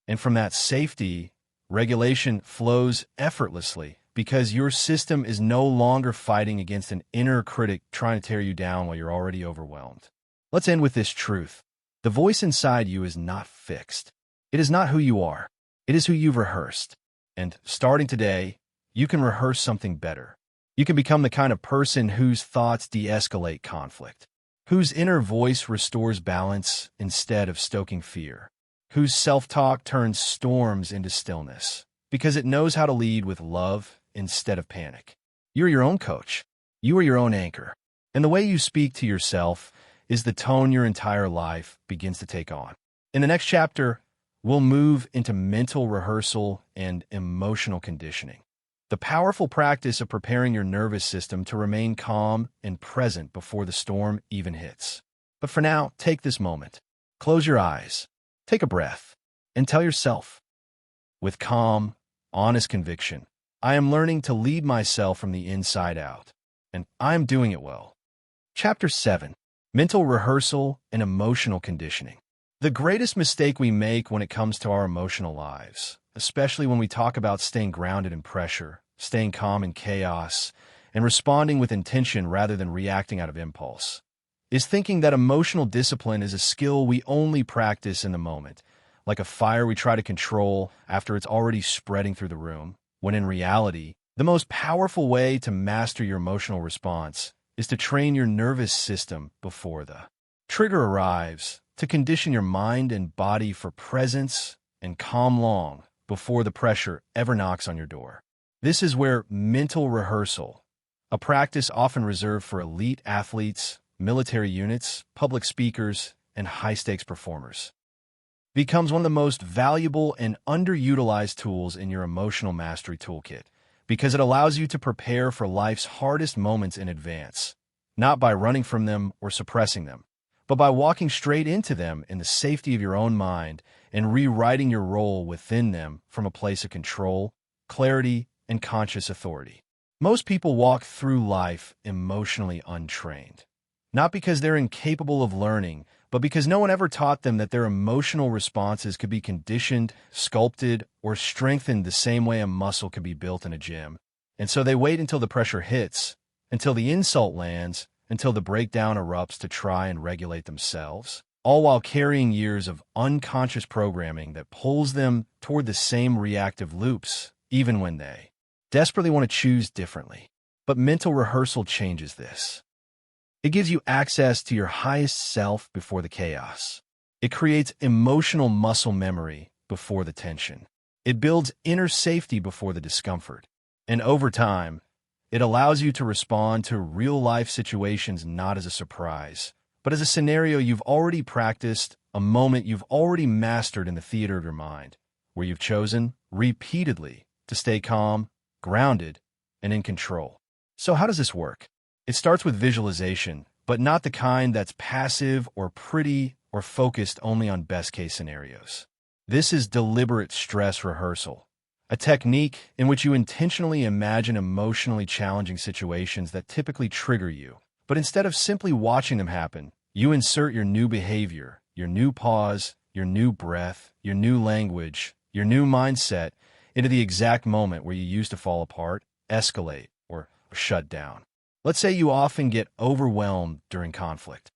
And from that safety, regulation flows effortlessly because your system is no longer fighting against an inner critic trying to tear you down while you're already overwhelmed. Let's end with this truth. The voice inside you is not fixed. It is not who you are. It is who you've rehearsed. And starting today, you can rehearse something better. You can become the kind of person whose thoughts de-escalate conflict, whose inner voice restores balance instead of stoking fear, whose self-talk turns storms into stillness, because it knows how to lead with love instead of panic. You're your own coach. You are your own anchor. And the way you speak to yourself is the tone your entire life begins to take on. In the next chapter, we'll move into mental rehearsal and emotional conditioning, the powerful practice of preparing your nervous system to remain calm and present before the storm even hits. But for now, take this moment. Close your eyes, take a breath, and tell yourself, with calm, honest conviction, I am learning to lead myself from the inside out, and I am doing it well. Chapter 7. Mental Rehearsal and Emotional Conditioning. The greatest mistake we make when it comes to our emotional lives, especially when we talk about staying grounded in pressure, staying calm in chaos, and responding with intention rather than reacting out of impulse, is thinking that emotional discipline is a skill we only practice in the moment, like a fire we try to control after it's already spreading through the room, when in reality, the most powerful way to master your emotional response is to train your nervous system before the trigger arrives, to condition your mind and body for presence and calm long before the pressure ever knocks on your door. This is where mental rehearsal, a practice often reserved for elite athletes, military units, public speakers, and high-stakes performers, becomes one of the most valuable and underutilized tools in your emotional mastery toolkit because it allows you to prepare for life's hardest moments in advance, not by running from them or suppressing them, but by walking straight into them in the safety of your own mind and rewriting your role within them from a place of control, clarity, and conscious authority. Most people walk through life emotionally untrained, not because they're incapable of learning, but because no one ever taught them that their emotional responses could be conditioned, sculpted, or strengthened the same way a muscle could be built in a gym. And so they wait until the pressure hits, until the insult lands, until the breakdown erupts to try and regulate themselves, all while carrying years of unconscious programming that pulls them toward the same reactive loops, even when they desperately want to choose differently. But mental rehearsal changes this. It gives you access to your highest self before the chaos. It creates emotional muscle memory before the tension. It builds inner safety before the discomfort. And over time, it allows you to respond to real-life situations not as a surprise, but as a scenario you've already practiced, a moment you've already mastered in the theater of your mind, where you've chosen, repeatedly, to stay calm, grounded, and in control. So how does this work? It starts with visualization, but not the kind that's passive or pretty or focused only on best-case scenarios. This is deliberate stress rehearsal, a technique in which you intentionally imagine emotionally challenging situations that typically trigger you. But instead of simply watching them happen, you insert your new behavior, your new pause, your new breath, your new language, your new mindset into the exact moment where you used to fall apart, escalate, or shut down. Let's say you often get overwhelmed during conflict.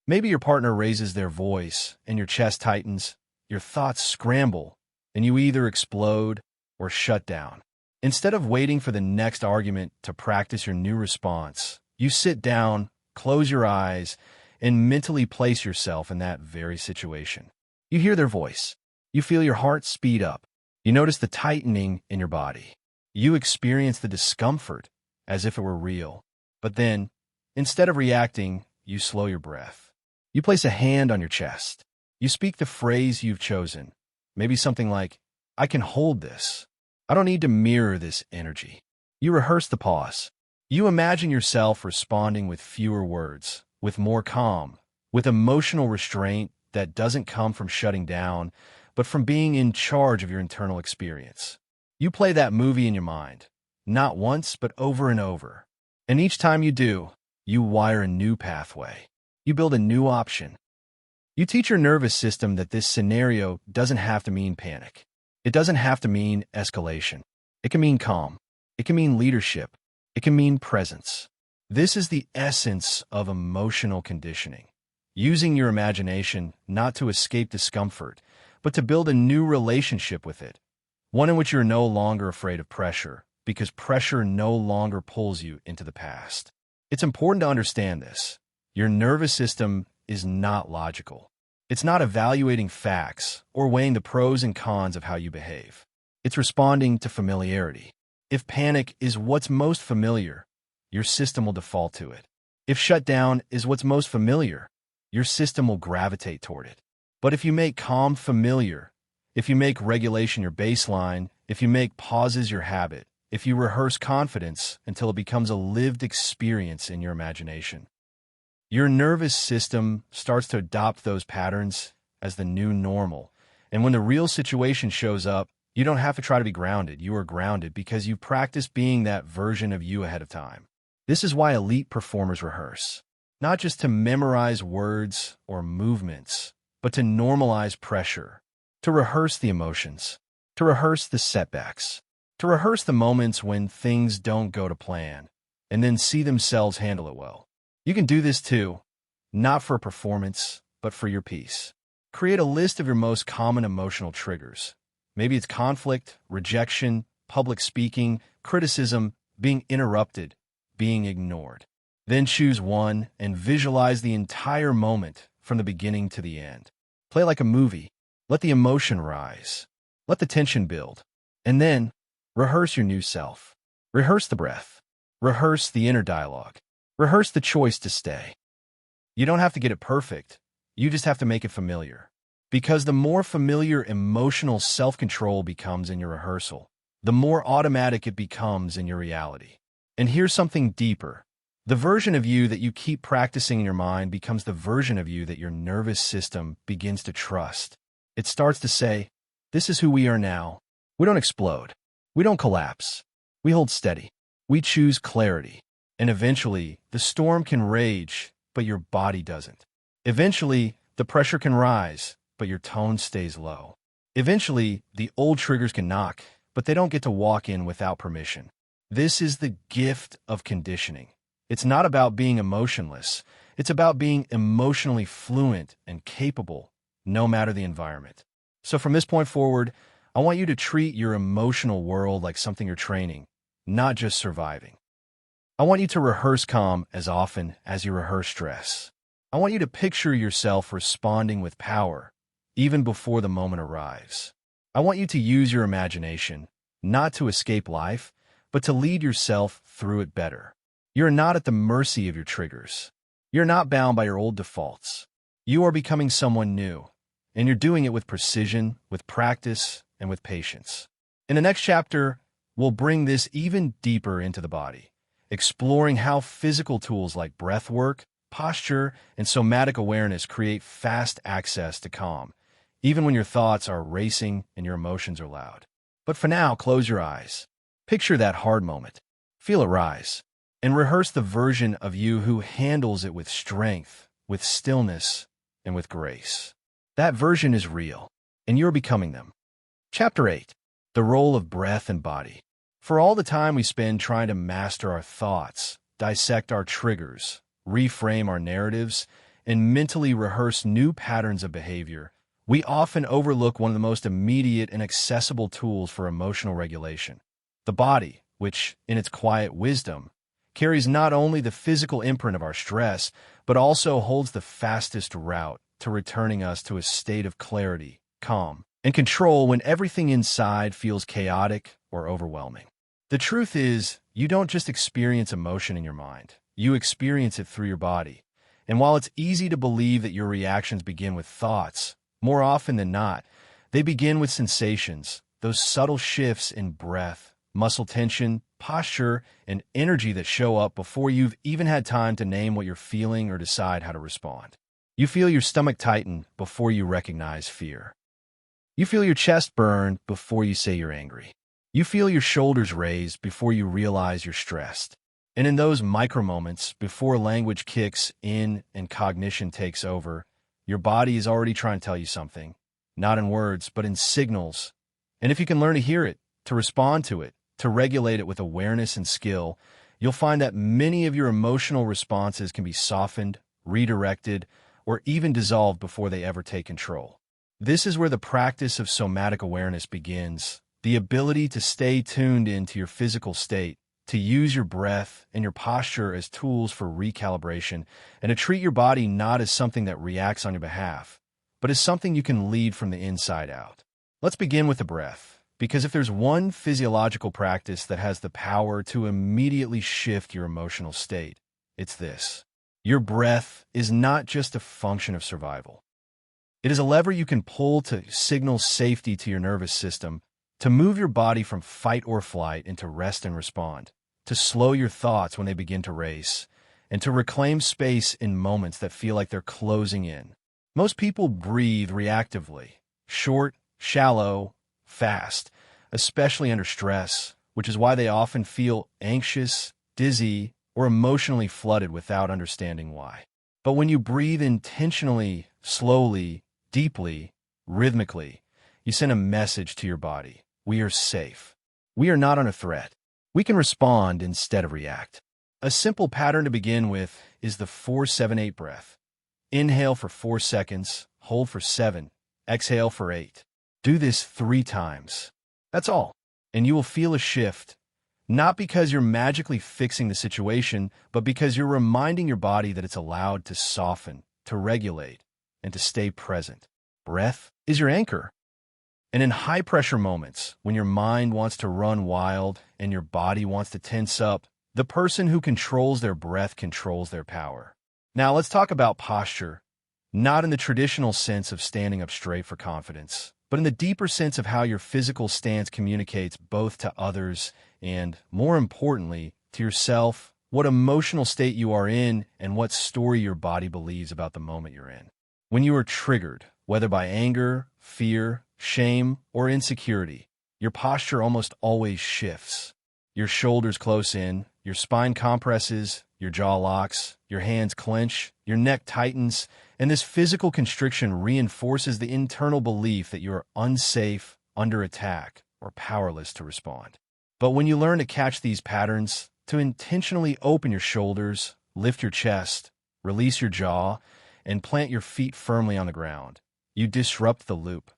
Maybe your partner raises their voice and your chest tightens, your thoughts scramble, and you either explode or shut down. Instead of waiting for the next argument to practice your new response, you sit down, close your eyes, and mentally place yourself in that very situation. You hear their voice. You feel your heart speed up. You notice the tightening in your body. You experience the discomfort as if it were real. But then, instead of reacting, you slow your breath. You place a hand on your chest. You speak the phrase you've chosen. Maybe something like, I can hold this. I don't need to mirror this energy. You rehearse the pause. You imagine yourself responding with fewer words, with more calm, with emotional restraint, that doesn't come from shutting down, but from being in charge of your internal experience. You play that movie in your mind, not once, but over and over. And each time you do, you wire a new pathway. You build a new option. You teach your nervous system that this scenario doesn't have to mean panic. It doesn't have to mean escalation. It can mean calm. It can mean leadership. It can mean presence. This is the essence of emotional conditioning. Using your imagination not to escape discomfort, but to build a new relationship with it. One in which you're no longer afraid of pressure, because pressure no longer pulls you into the past. It's important to understand this. Your nervous system is not logical. It's not evaluating facts or weighing the pros and cons of how you behave. It's responding to familiarity. If panic is what's most familiar, your system will default to it. If shutdown is what's most familiar, your system will gravitate toward it. But if you make calm familiar, if you make regulation your baseline, if you make pauses your habit, if you rehearse confidence until it becomes a lived experience in your imagination, your nervous system starts to adopt those patterns as the new normal. And when the real situation shows up, you don't have to try to be grounded. You are grounded because you practice being that version of you ahead of time. This is why elite performers rehearse, not just to memorize words or movements, but to normalize pressure, to rehearse the emotions, to rehearse the setbacks, to rehearse the moments when things don't go to plan, and then see themselves handle it well. You can do this too, not for performance, but for your peace. Create a list of your most common emotional triggers. Maybe it's conflict, rejection, public speaking, criticism, being interrupted, being ignored. Then choose one and visualize the entire moment from the beginning to the end. Play like a movie. Let the emotion rise. Let the tension build. And then rehearse your new self. Rehearse the breath. Rehearse the inner dialogue. Rehearse the choice to stay. You don't have to get it perfect. You just have to make it familiar. Because the more familiar emotional self-control becomes in your rehearsal, the more automatic it becomes in your reality. And here's something deeper. The version of you that you keep practicing in your mind becomes the version of you that your nervous system begins to trust. It starts to say, this is who we are now. We don't explode. We don't collapse. We hold steady. We choose clarity. And eventually, the storm can rage, but your body doesn't. Eventually, the pressure can rise, but your tone stays low. Eventually, the old triggers can knock, but they don't get to walk in without permission. This is the gift of conditioning. It's not about being emotionless. It's about being emotionally fluent and capable, no matter the environment. So from this point forward, I want you to treat your emotional world like something you're training, not just surviving. I want you to rehearse calm as often as you rehearse stress. I want you to picture yourself responding with power, even before the moment arrives. I want you to use your imagination, not to escape life, but to lead yourself through it better. You're not at the mercy of your triggers. You're not bound by your old defaults. You are becoming someone new, and you're doing it with precision, with practice, and with patience. In the next chapter, we'll bring this even deeper into the body, exploring how physical tools like breathwork, posture, and somatic awareness create fast access to calm, even when your thoughts are racing and your emotions are loud. But for now, close your eyes. Picture that hard moment. Feel it rise. And rehearse the version of you who handles it with strength, with stillness, and with grace. That version is real, and you're becoming them. Chapter 8. The Role of Breath and Body. For all the time we spend trying to master our thoughts, dissect our triggers, reframe our narratives, and mentally rehearse new patterns of behavior, we often overlook one of the most immediate and accessible tools for emotional regulation. The body, which, in its quiet wisdom, carries not only the physical imprint of our stress, but also holds the fastest route to returning us to a state of clarity, calm, and control when everything inside feels chaotic or overwhelming. The truth is, you don't just experience emotion in your mind. You experience it through your body. And while it's easy to believe that your reactions begin with thoughts, more often than not, they begin with sensations, those subtle shifts in breath, muscle tension, posture, and energy that show up before you've even had time to name what you're feeling or decide how to respond. You feel your stomach tighten before you recognize fear. You feel your chest burn before you say you're angry. You feel your shoulders raise before you realize you're stressed. And in those micro moments, before language kicks in and cognition takes over, your body is already trying to tell you something, not in words, but in signals. And if you can learn to hear it, to respond to it, to regulate it with awareness and skill, you'll find that many of your emotional responses can be softened, redirected, or even dissolved before they ever take control. This is where the practice of somatic awareness begins, the ability to stay tuned into your physical state, to use your breath and your posture as tools for recalibration, and to treat your body not as something that reacts on your behalf, but as something you can lead from the inside out. Let's begin with the breath, because if there's one physiological practice that has the power to immediately shift your emotional state, it's this. Your breath is not just a function of survival. It is a lever you can pull to signal safety to your nervous system, to move your body from fight or flight into rest and respond, to slow your thoughts when they begin to race, and to reclaim space in moments that feel like they're closing in. Most people breathe reactively, short, shallow, fast, especially under stress, which is why they often feel anxious, dizzy, or emotionally flooded without understanding why. But when you breathe intentionally, slowly, deeply, rhythmically, you send a message to your body. We are safe. We are not under threat. We can respond instead of react. A simple pattern to begin with is the 4-7-8 breath. Inhale for 4 seconds, hold for 7, exhale for 8. Do this 3 times. That's all. And you will feel a shift, not because you're magically fixing the situation, but because you're reminding your body that it's allowed to soften, to regulate, and to stay present. Breath is your anchor. And in high-pressure moments, when your mind wants to run wild and your body wants to tense up, the person who controls their breath controls their power. Now let's talk about posture, not in the traditional sense of standing up straight for confidence, but in the deeper sense of how your physical stance communicates both to others and, more importantly, to yourself, what emotional state you are in and what story your body believes about the moment you're in. When you are triggered, whether by anger, fear, shame, or insecurity, your posture almost always shifts. Your shoulders close in, your spine compresses, your jaw locks, your hands clench, your neck tightens, and this physical constriction reinforces the internal belief that you are unsafe, under attack, or powerless to respond. But when you learn to catch these patterns, to intentionally open your shoulders, lift your chest, release your jaw, and plant your feet firmly on the ground, you disrupt the loop.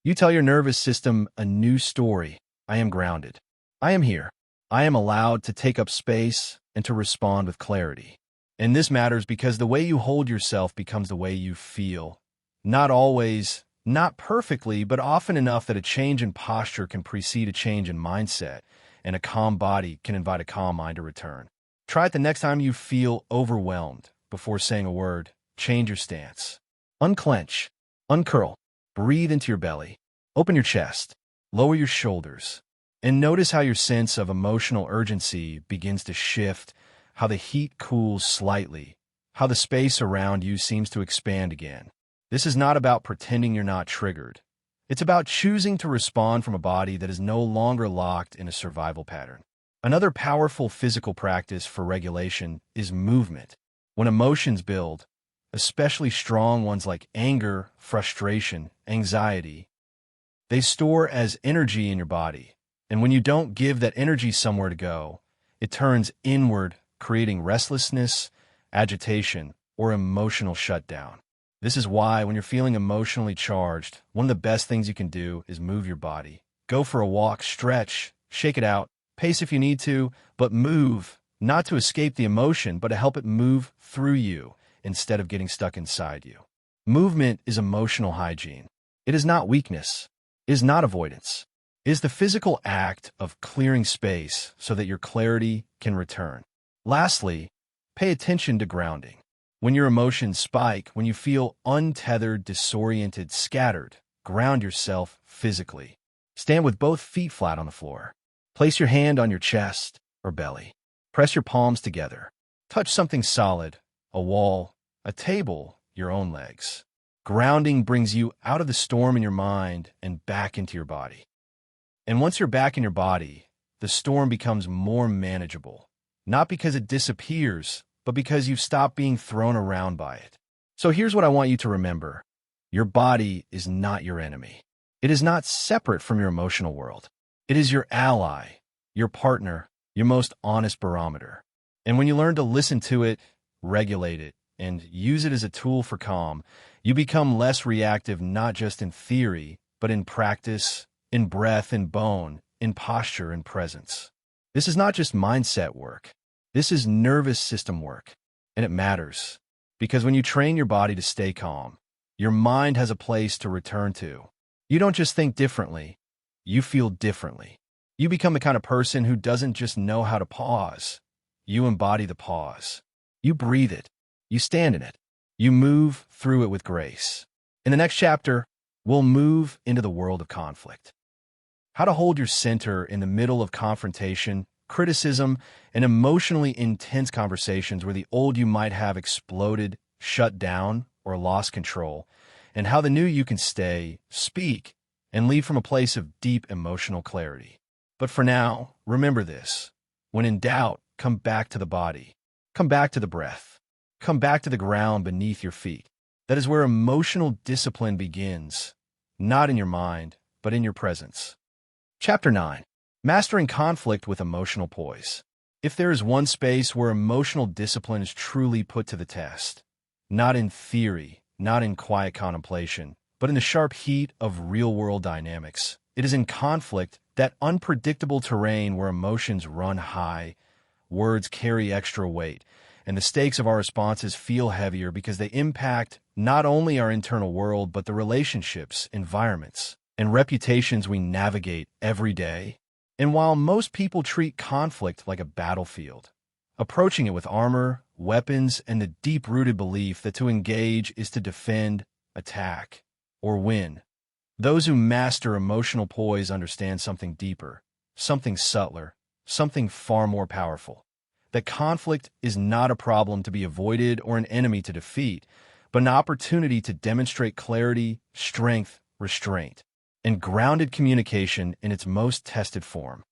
You tell your nervous system a new story. I am grounded. I am here. I am allowed to take up space and to respond with clarity. And this matters because the way you hold yourself becomes the way you feel. Not always, not perfectly, but often enough that a change in posture can precede a change in mindset, and a calm body can invite a calm mind to return. Try it the next time you feel overwhelmed. Before saying a word, change your stance. Unclench, uncurl, breathe into your belly, open your chest, lower your shoulders, and notice how your sense of emotional urgency begins to shift, how the heat cools slightly, how the space around you seems to expand again. This is not about pretending you're not triggered. It's about choosing to respond from a body that is no longer locked in a survival pattern. Another powerful physical practice for regulation is movement. When emotions build, especially strong ones like anger, frustration, anxiety, they store as energy in your body. And when you don't give that energy somewhere to go, it turns inward, creating restlessness, agitation, or emotional shutdown. This is why when you're feeling emotionally charged, one of the best things you can do is move your body. Go for a walk, stretch, shake it out, pace if you need to, but move, not to escape the emotion, but to help it move through you instead of getting stuck inside you. Movement is emotional hygiene. It is not weakness. It is not avoidance. It is the physical act of clearing space so that your clarity can return. Lastly, pay attention to grounding. When your emotions spike, when you feel untethered, disoriented, scattered, ground yourself physically. Stand with both feet flat on the floor. Place your hand on your chest or belly. Press your palms together. Touch something solid, a wall, a table, your own legs. Grounding brings you out of the storm in your mind and back into your body. And once you're back in your body, the storm becomes more manageable, not because it disappears, but because you've stopped being thrown around by it. So here's what I want you to remember. Your body is not your enemy. It is not separate from your emotional world. It is your ally, your partner, your most honest barometer. And when you learn to listen to it, regulate it, and use it as a tool for calm, you become less reactive not just in theory, but in practice, in breath, in bone, in posture, in presence. This is not just mindset work. This is nervous system work. And it matters. Because when you train your body to stay calm, your mind has a place to return to. You don't just think differently. You feel differently. You become the kind of person who doesn't just know how to pause. You embody the pause. You breathe it. You stand in it. You move through it with grace. In the next chapter, we'll move into the world of conflict. How to hold your center in the middle of confrontation, criticism, and emotionally intense conversations where the old you might have exploded, shut down, or lost control, and how the new you can stay, speak, and leave from a place of deep emotional clarity. But for now, remember this. When in doubt, come back to the body. Come back to the breath. Come back to the ground beneath your feet. That is where emotional discipline begins, not in your mind, but in your presence. Chapter 9. Mastering Conflict with Emotional Poise. If there is one space where emotional discipline is truly put to the test, not in theory, not in quiet contemplation, but in the sharp heat of real-world dynamics, it is in conflict, that unpredictable terrain where emotions run high, words carry extra weight, and the stakes of our responses feel heavier because they impact not only our internal world, but the relationships, environments, and reputations we navigate every day. And while most people treat conflict like a battlefield, approaching it with armor, weapons, and the deep-rooted belief that to engage is to defend, attack, or win, those who master emotional poise understand something deeper, something subtler, something far more powerful. That conflict is not a problem to be avoided or an enemy to defeat, but an opportunity to demonstrate clarity, strength, restraint, and grounded communication in its most tested form.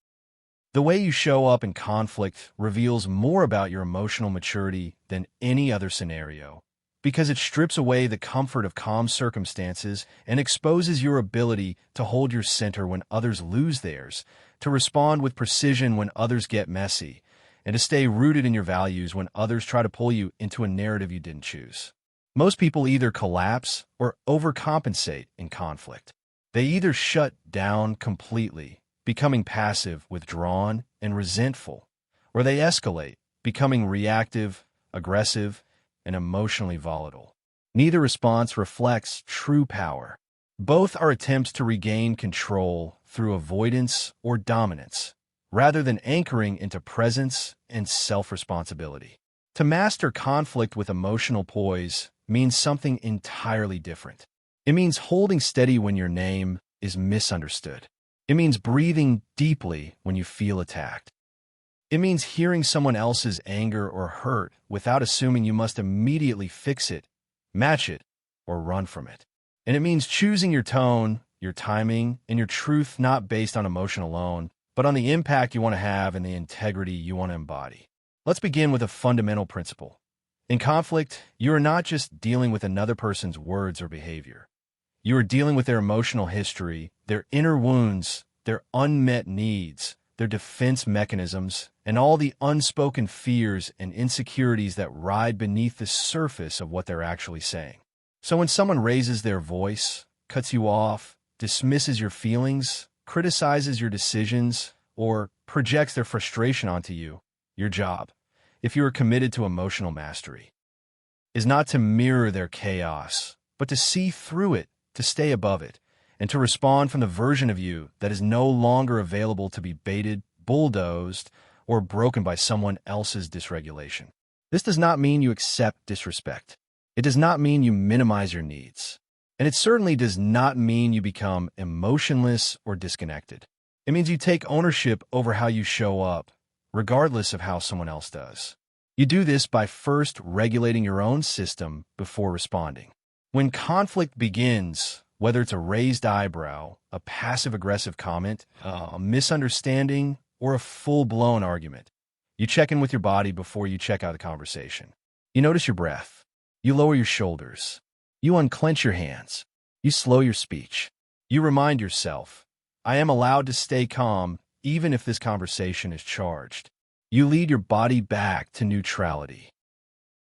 The way you show up in conflict reveals more about your emotional maturity than any other scenario, because it strips away the comfort of calm circumstances and exposes your ability to hold your center when others lose theirs, to respond with precision when others get messy, and to stay rooted in your values when others try to pull you into a narrative you didn't choose. Most people either collapse or overcompensate in conflict. They either shut down completely, becoming passive, withdrawn, and resentful, or they escalate, becoming reactive, aggressive, and emotionally volatile. Neither response reflects true power. Both are attempts to regain control through avoidance or dominance, rather than anchoring into presence and self-responsibility. To master conflict with emotional poise means something entirely different. It means holding steady when your name is misunderstood. It means breathing deeply when you feel attacked. It means hearing someone else's anger or hurt without assuming you must immediately fix it, match it, or run from it. And it means choosing your tone, your timing, and your truth not based on emotion alone, but on the impact you want to have and the integrity you want to embody. Let's begin with a fundamental principle. In conflict, you are not just dealing with another person's words or behavior. You are dealing with their emotional history, their inner wounds, their unmet needs, their defense mechanisms, and all the unspoken fears and insecurities that ride beneath the surface of what they're actually saying. So when someone raises their voice, cuts you off, dismisses your feelings, criticizes your decisions, or projects their frustration onto you, your job, if you are committed to emotional mastery, is not to mirror their chaos, but to see through it, to stay above it, and to respond from the version of you that is no longer available to be baited, bulldozed, or broken by someone else's dysregulation. This does not mean you accept disrespect. It does not mean you minimize your needs. And it certainly does not mean you become emotionless or disconnected. It means you take ownership over how you show up, regardless of how someone else does. You do this by first regulating your own system before responding. When conflict begins, whether it's a raised eyebrow, a passive-aggressive comment, a misunderstanding, or a full-blown argument, you check in with your body before you check out the conversation. You notice your breath. You lower your shoulders. You unclench your hands. You slow your speech. You remind yourself, I am allowed to stay calm even if this conversation is charged. You lead your body back to neutrality.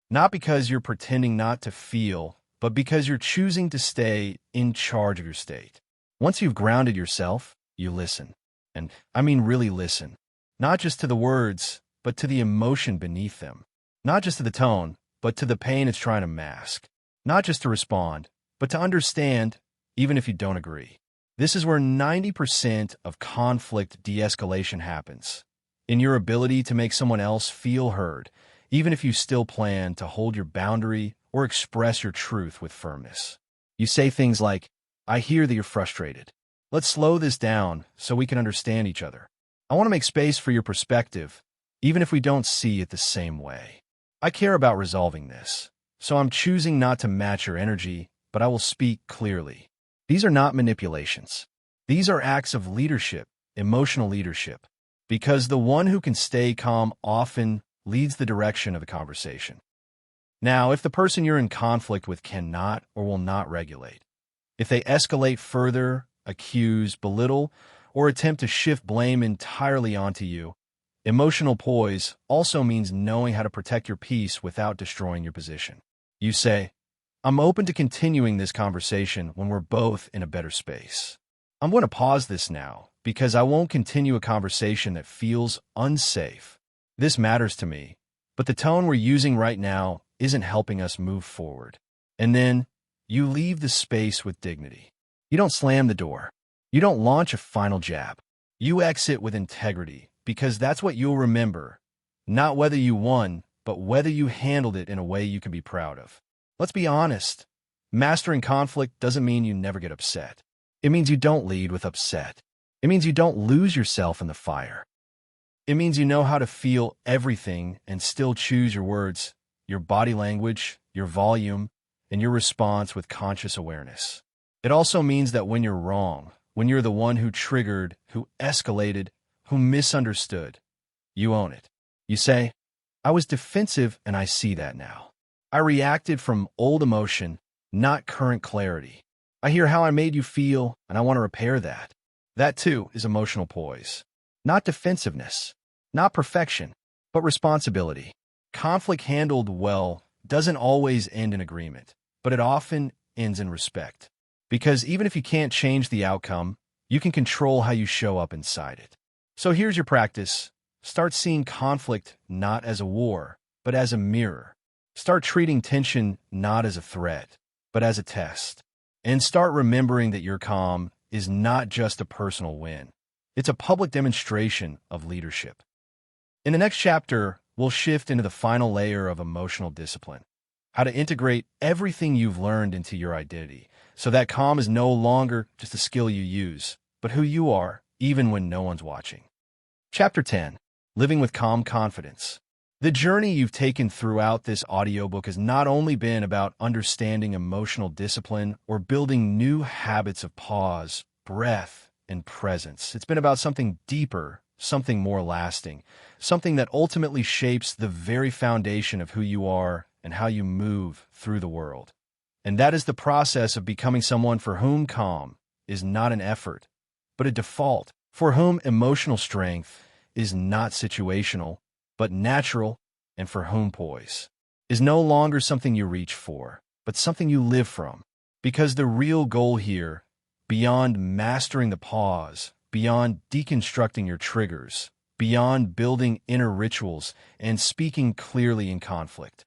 Not because you're pretending not to feel, but because you're choosing to stay in charge of your state. Once you've grounded yourself, you listen. And I mean really listen. Not just to the words, but to the emotion beneath them. Not just to the tone, but to the pain it's trying to mask. Not just to respond, but to understand, even if you don't agree. This is where 90% of conflict de-escalation happens. In your ability to make someone else feel heard, even if you still plan to hold your boundary or express your truth with firmness. You say things like, I hear that you're frustrated. Let's slow this down so we can understand each other. I want to make space for your perspective, even if we don't see it the same way. I care about resolving this, so I'm choosing not to match your energy, but I will speak clearly. These are not manipulations. These are acts of leadership, emotional leadership, because the one who can stay calm often leads the direction of the conversation. Now, if the person you're in conflict with cannot or will not regulate, if they escalate further, accuse, belittle, or attempt to shift blame entirely onto you, emotional poise also means knowing how to protect your peace without destroying your position. You say, I'm open to continuing this conversation when we're both in a better space. I'm going to pause this now because I won't continue a conversation that feels unsafe. This matters to me, but the tone we're using right now isn't helping us move forward. And then you leave the space with dignity. You don't slam the door. You don't launch a final jab. You exit with integrity because that's what you'll remember, not whether you won, but whether you handled it in a way you can be proud of. Let's be honest. Mastering conflict doesn't mean you never get upset. It means you don't lead with upset. It means you don't lose yourself in the fire. It means you know how to feel everything and still choose your words, your body language, your volume, and your response with conscious awareness. It also means that when you're wrong, when you're the one who triggered, who escalated, who misunderstood, you own it. You say, I was defensive and I see that now. I reacted from old emotion, not current clarity. I hear how I made you feel and I want to repair that. That too is emotional poise. Not defensiveness, not perfection, but responsibility. Conflict handled well doesn't always end in agreement, but it often ends in respect. Because even if you can't change the outcome, you can control how you show up inside it. So here's your practice. Start seeing conflict not as a war, but as a mirror. Start treating tension not as a threat, but as a test. And start remembering that your calm is not just a personal win. It's a public demonstration of leadership. In the next chapter, we'll shift into the final layer of emotional discipline, how to integrate everything you've learned into your identity, so that calm is no longer just a skill you use, but who you are, even when no one's watching. Chapter 10, Living with Calm Confidence. The journey you've taken throughout this audiobook has not only been about understanding emotional discipline or building new habits of pause, breath, and presence. It's been about something deeper, something more lasting, something that ultimately shapes the very foundation of who you are and how you move through the world. And that is the process of becoming someone for whom calm is not an effort, but a default, for whom emotional strength is not situational, but natural, and for whom poise is no longer something you reach for, but something you live from. Because the real goal here, beyond mastering the pause, beyond deconstructing your triggers, beyond building inner rituals and speaking clearly in conflict,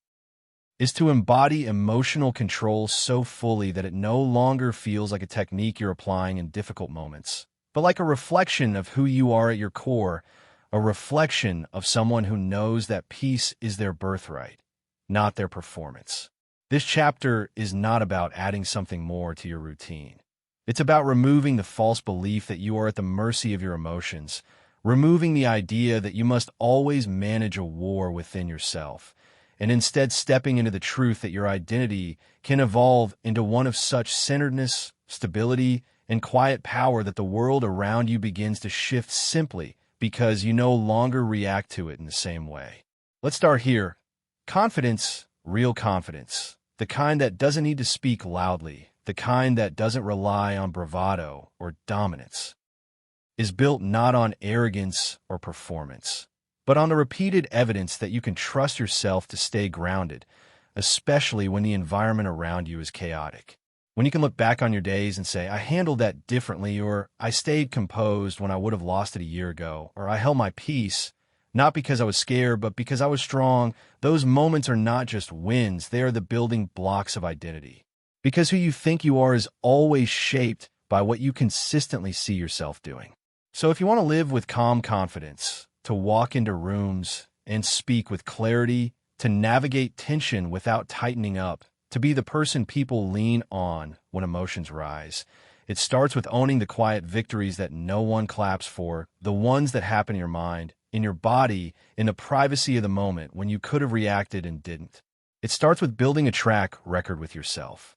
is to embody emotional control so fully that it no longer feels like a technique you're applying in difficult moments, but like a reflection of who you are at your core, a reflection of someone who knows that peace is their birthright, not their performance. This chapter is not about adding something more to your routine. It's about removing the false belief that you are at the mercy of your emotions, removing the idea that you must always manage a war within yourself, and instead stepping into the truth that your identity can evolve into one of such centeredness, stability, and quiet power that the world around you begins to shift simply because you no longer react to it in the same way. Let's start here. Confidence, real confidence, the kind that doesn't need to speak loudly, the kind that doesn't rely on bravado or dominance, is built not on arrogance or performance, but on the repeated evidence that you can trust yourself to stay grounded, especially when the environment around you is chaotic. When you can look back on your days and say, I handled that differently, or I stayed composed when I would have lost it a year ago, or I held my peace, not because I was scared, but because I was strong. Those moments are not just wins, they are the building blocks of identity. Because who you think you are is always shaped by what you consistently see yourself doing. So if you want to live with calm confidence, to walk into rooms and speak with clarity, to navigate tension without tightening up, to be the person people lean on when emotions rise, it starts with owning the quiet victories that no one claps for, the ones that happen in your mind, in your body, in the privacy of the moment when you could have reacted and didn't. It starts with building a track record with yourself.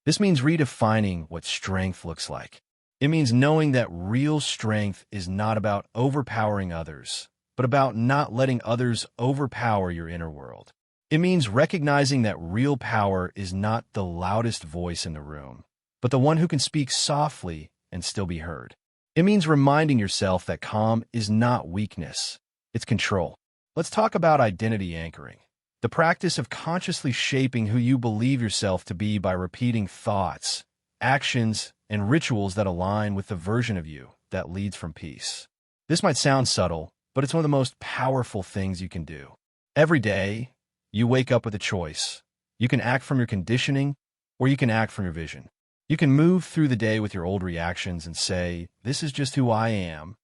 This means redefining what strength looks like. It means knowing that real strength is not about overpowering others, but about not letting others overpower your inner world. It means recognizing that real power is not the loudest voice in the room, but the one who can speak softly and still be heard. It means reminding yourself that calm is not weakness, it's control. Let's talk about identity anchoring, the practice of consciously shaping who you believe yourself to be by repeating thoughts, actions, and rituals that align with the version of you that leads from peace. This might sound subtle, but it's one of the most powerful things you can do. Every day, you wake up with a choice. You can act from your conditioning, or you can act from your vision. You can move through the day with your old reactions and say, this is just who I am,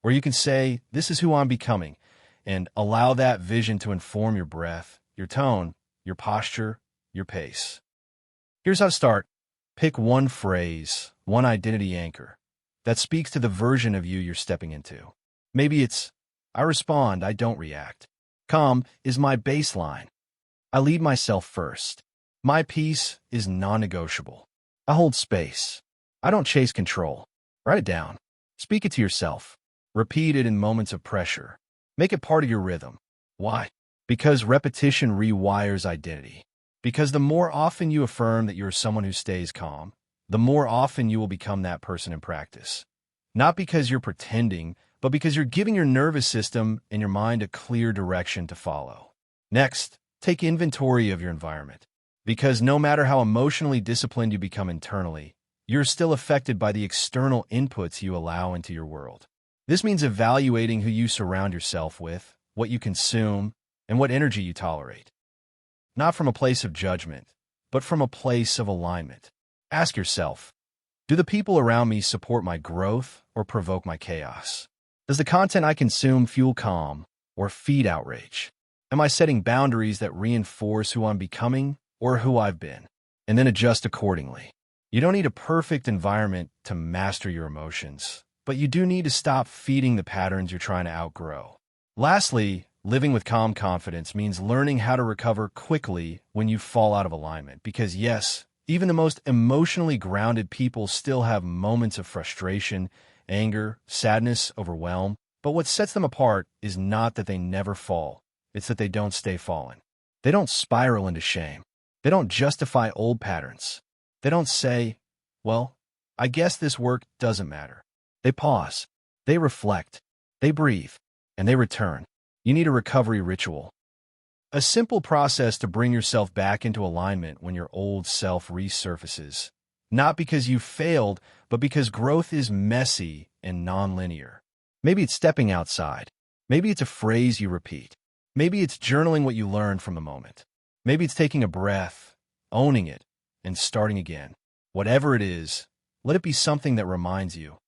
or you can say, this is who I'm becoming, and allow that vision to inform your breath, your tone, your posture, your pace. Here's how to start. Pick one phrase, one identity anchor, that speaks to the version of you you're stepping into. Maybe it's, I respond, I don't react. Calm is my baseline. I lead myself first. My peace is non-negotiable. I hold space. I don't chase control. Write it down. Speak it to yourself. Repeat it in moments of pressure. Make it part of your rhythm. Why? Because repetition rewires identity. Because the more often you affirm that you're someone who stays calm, the more often you will become that person in practice. Not because you're pretending, but because you're giving your nervous system and your mind a clear direction to follow. Next, take inventory of your environment. Because no matter how emotionally disciplined you become internally, you're still affected by the external inputs you allow into your world. This means evaluating who you surround yourself with, what you consume, and what energy you tolerate. Not from a place of judgment, but from a place of alignment. Ask yourself, do the people around me support my growth or provoke my chaos? Does the content I consume fuel calm or feed outrage? Am I setting boundaries that reinforce who I'm becoming or who I've been? And then adjust accordingly. You don't need a perfect environment to master your emotions, but you do need to stop feeding the patterns you're trying to outgrow. Lastly, living with calm confidence means learning how to recover quickly when you fall out of alignment. Because yes, even the most emotionally grounded people still have moments of frustration, anger, sadness, overwhelm. But what sets them apart is not that they never fall. It's that they don't stay fallen. They don't spiral into shame. They don't justify old patterns. They don't say, well, I guess this work doesn't matter. They pause. They reflect. They breathe. And they return. You need a recovery ritual. A simple process to bring yourself back into alignment when your old self resurfaces. Not because you failed, but because growth is messy and nonlinear. Maybe it's stepping outside. Maybe it's a phrase you repeat. Maybe it's journaling what you learned from the moment. Maybe it's taking a breath, owning it, and starting again. Whatever it is, let it be something that reminds you,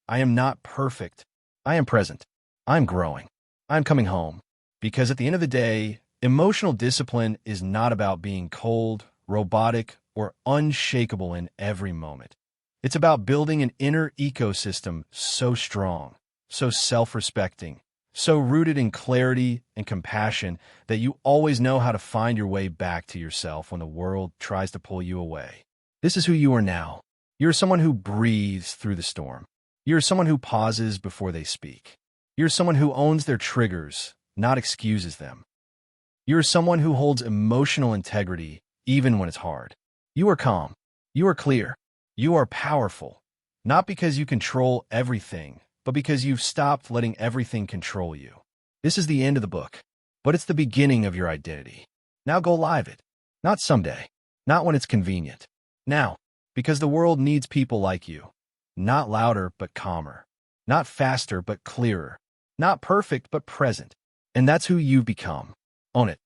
I am not perfect. I am present. I'm growing. I'm coming home. Because at the end of the day, emotional discipline is not about being cold, robotic, or unshakable in every moment. It's about building an inner ecosystem so strong, so self-respecting, So rooted in clarity and compassion that you always know how to find your way back to yourself when the world tries to pull you away. This is who you are now. You're someone who breathes through the storm. You're someone who pauses before they speak. You're someone who owns their triggers, not excuses them. You're someone who holds emotional integrity even when it's hard. You are calm. You are clear. You are powerful. Not because you control everything, but because you've stopped letting everything control you. This is the end of the book, but it's the beginning of your identity. Now go live it. Not someday. Not when it's convenient. Now, because the world needs people like you. Not louder, but calmer. Not faster, but clearer. Not perfect, but present. And that's who you've become. Own it.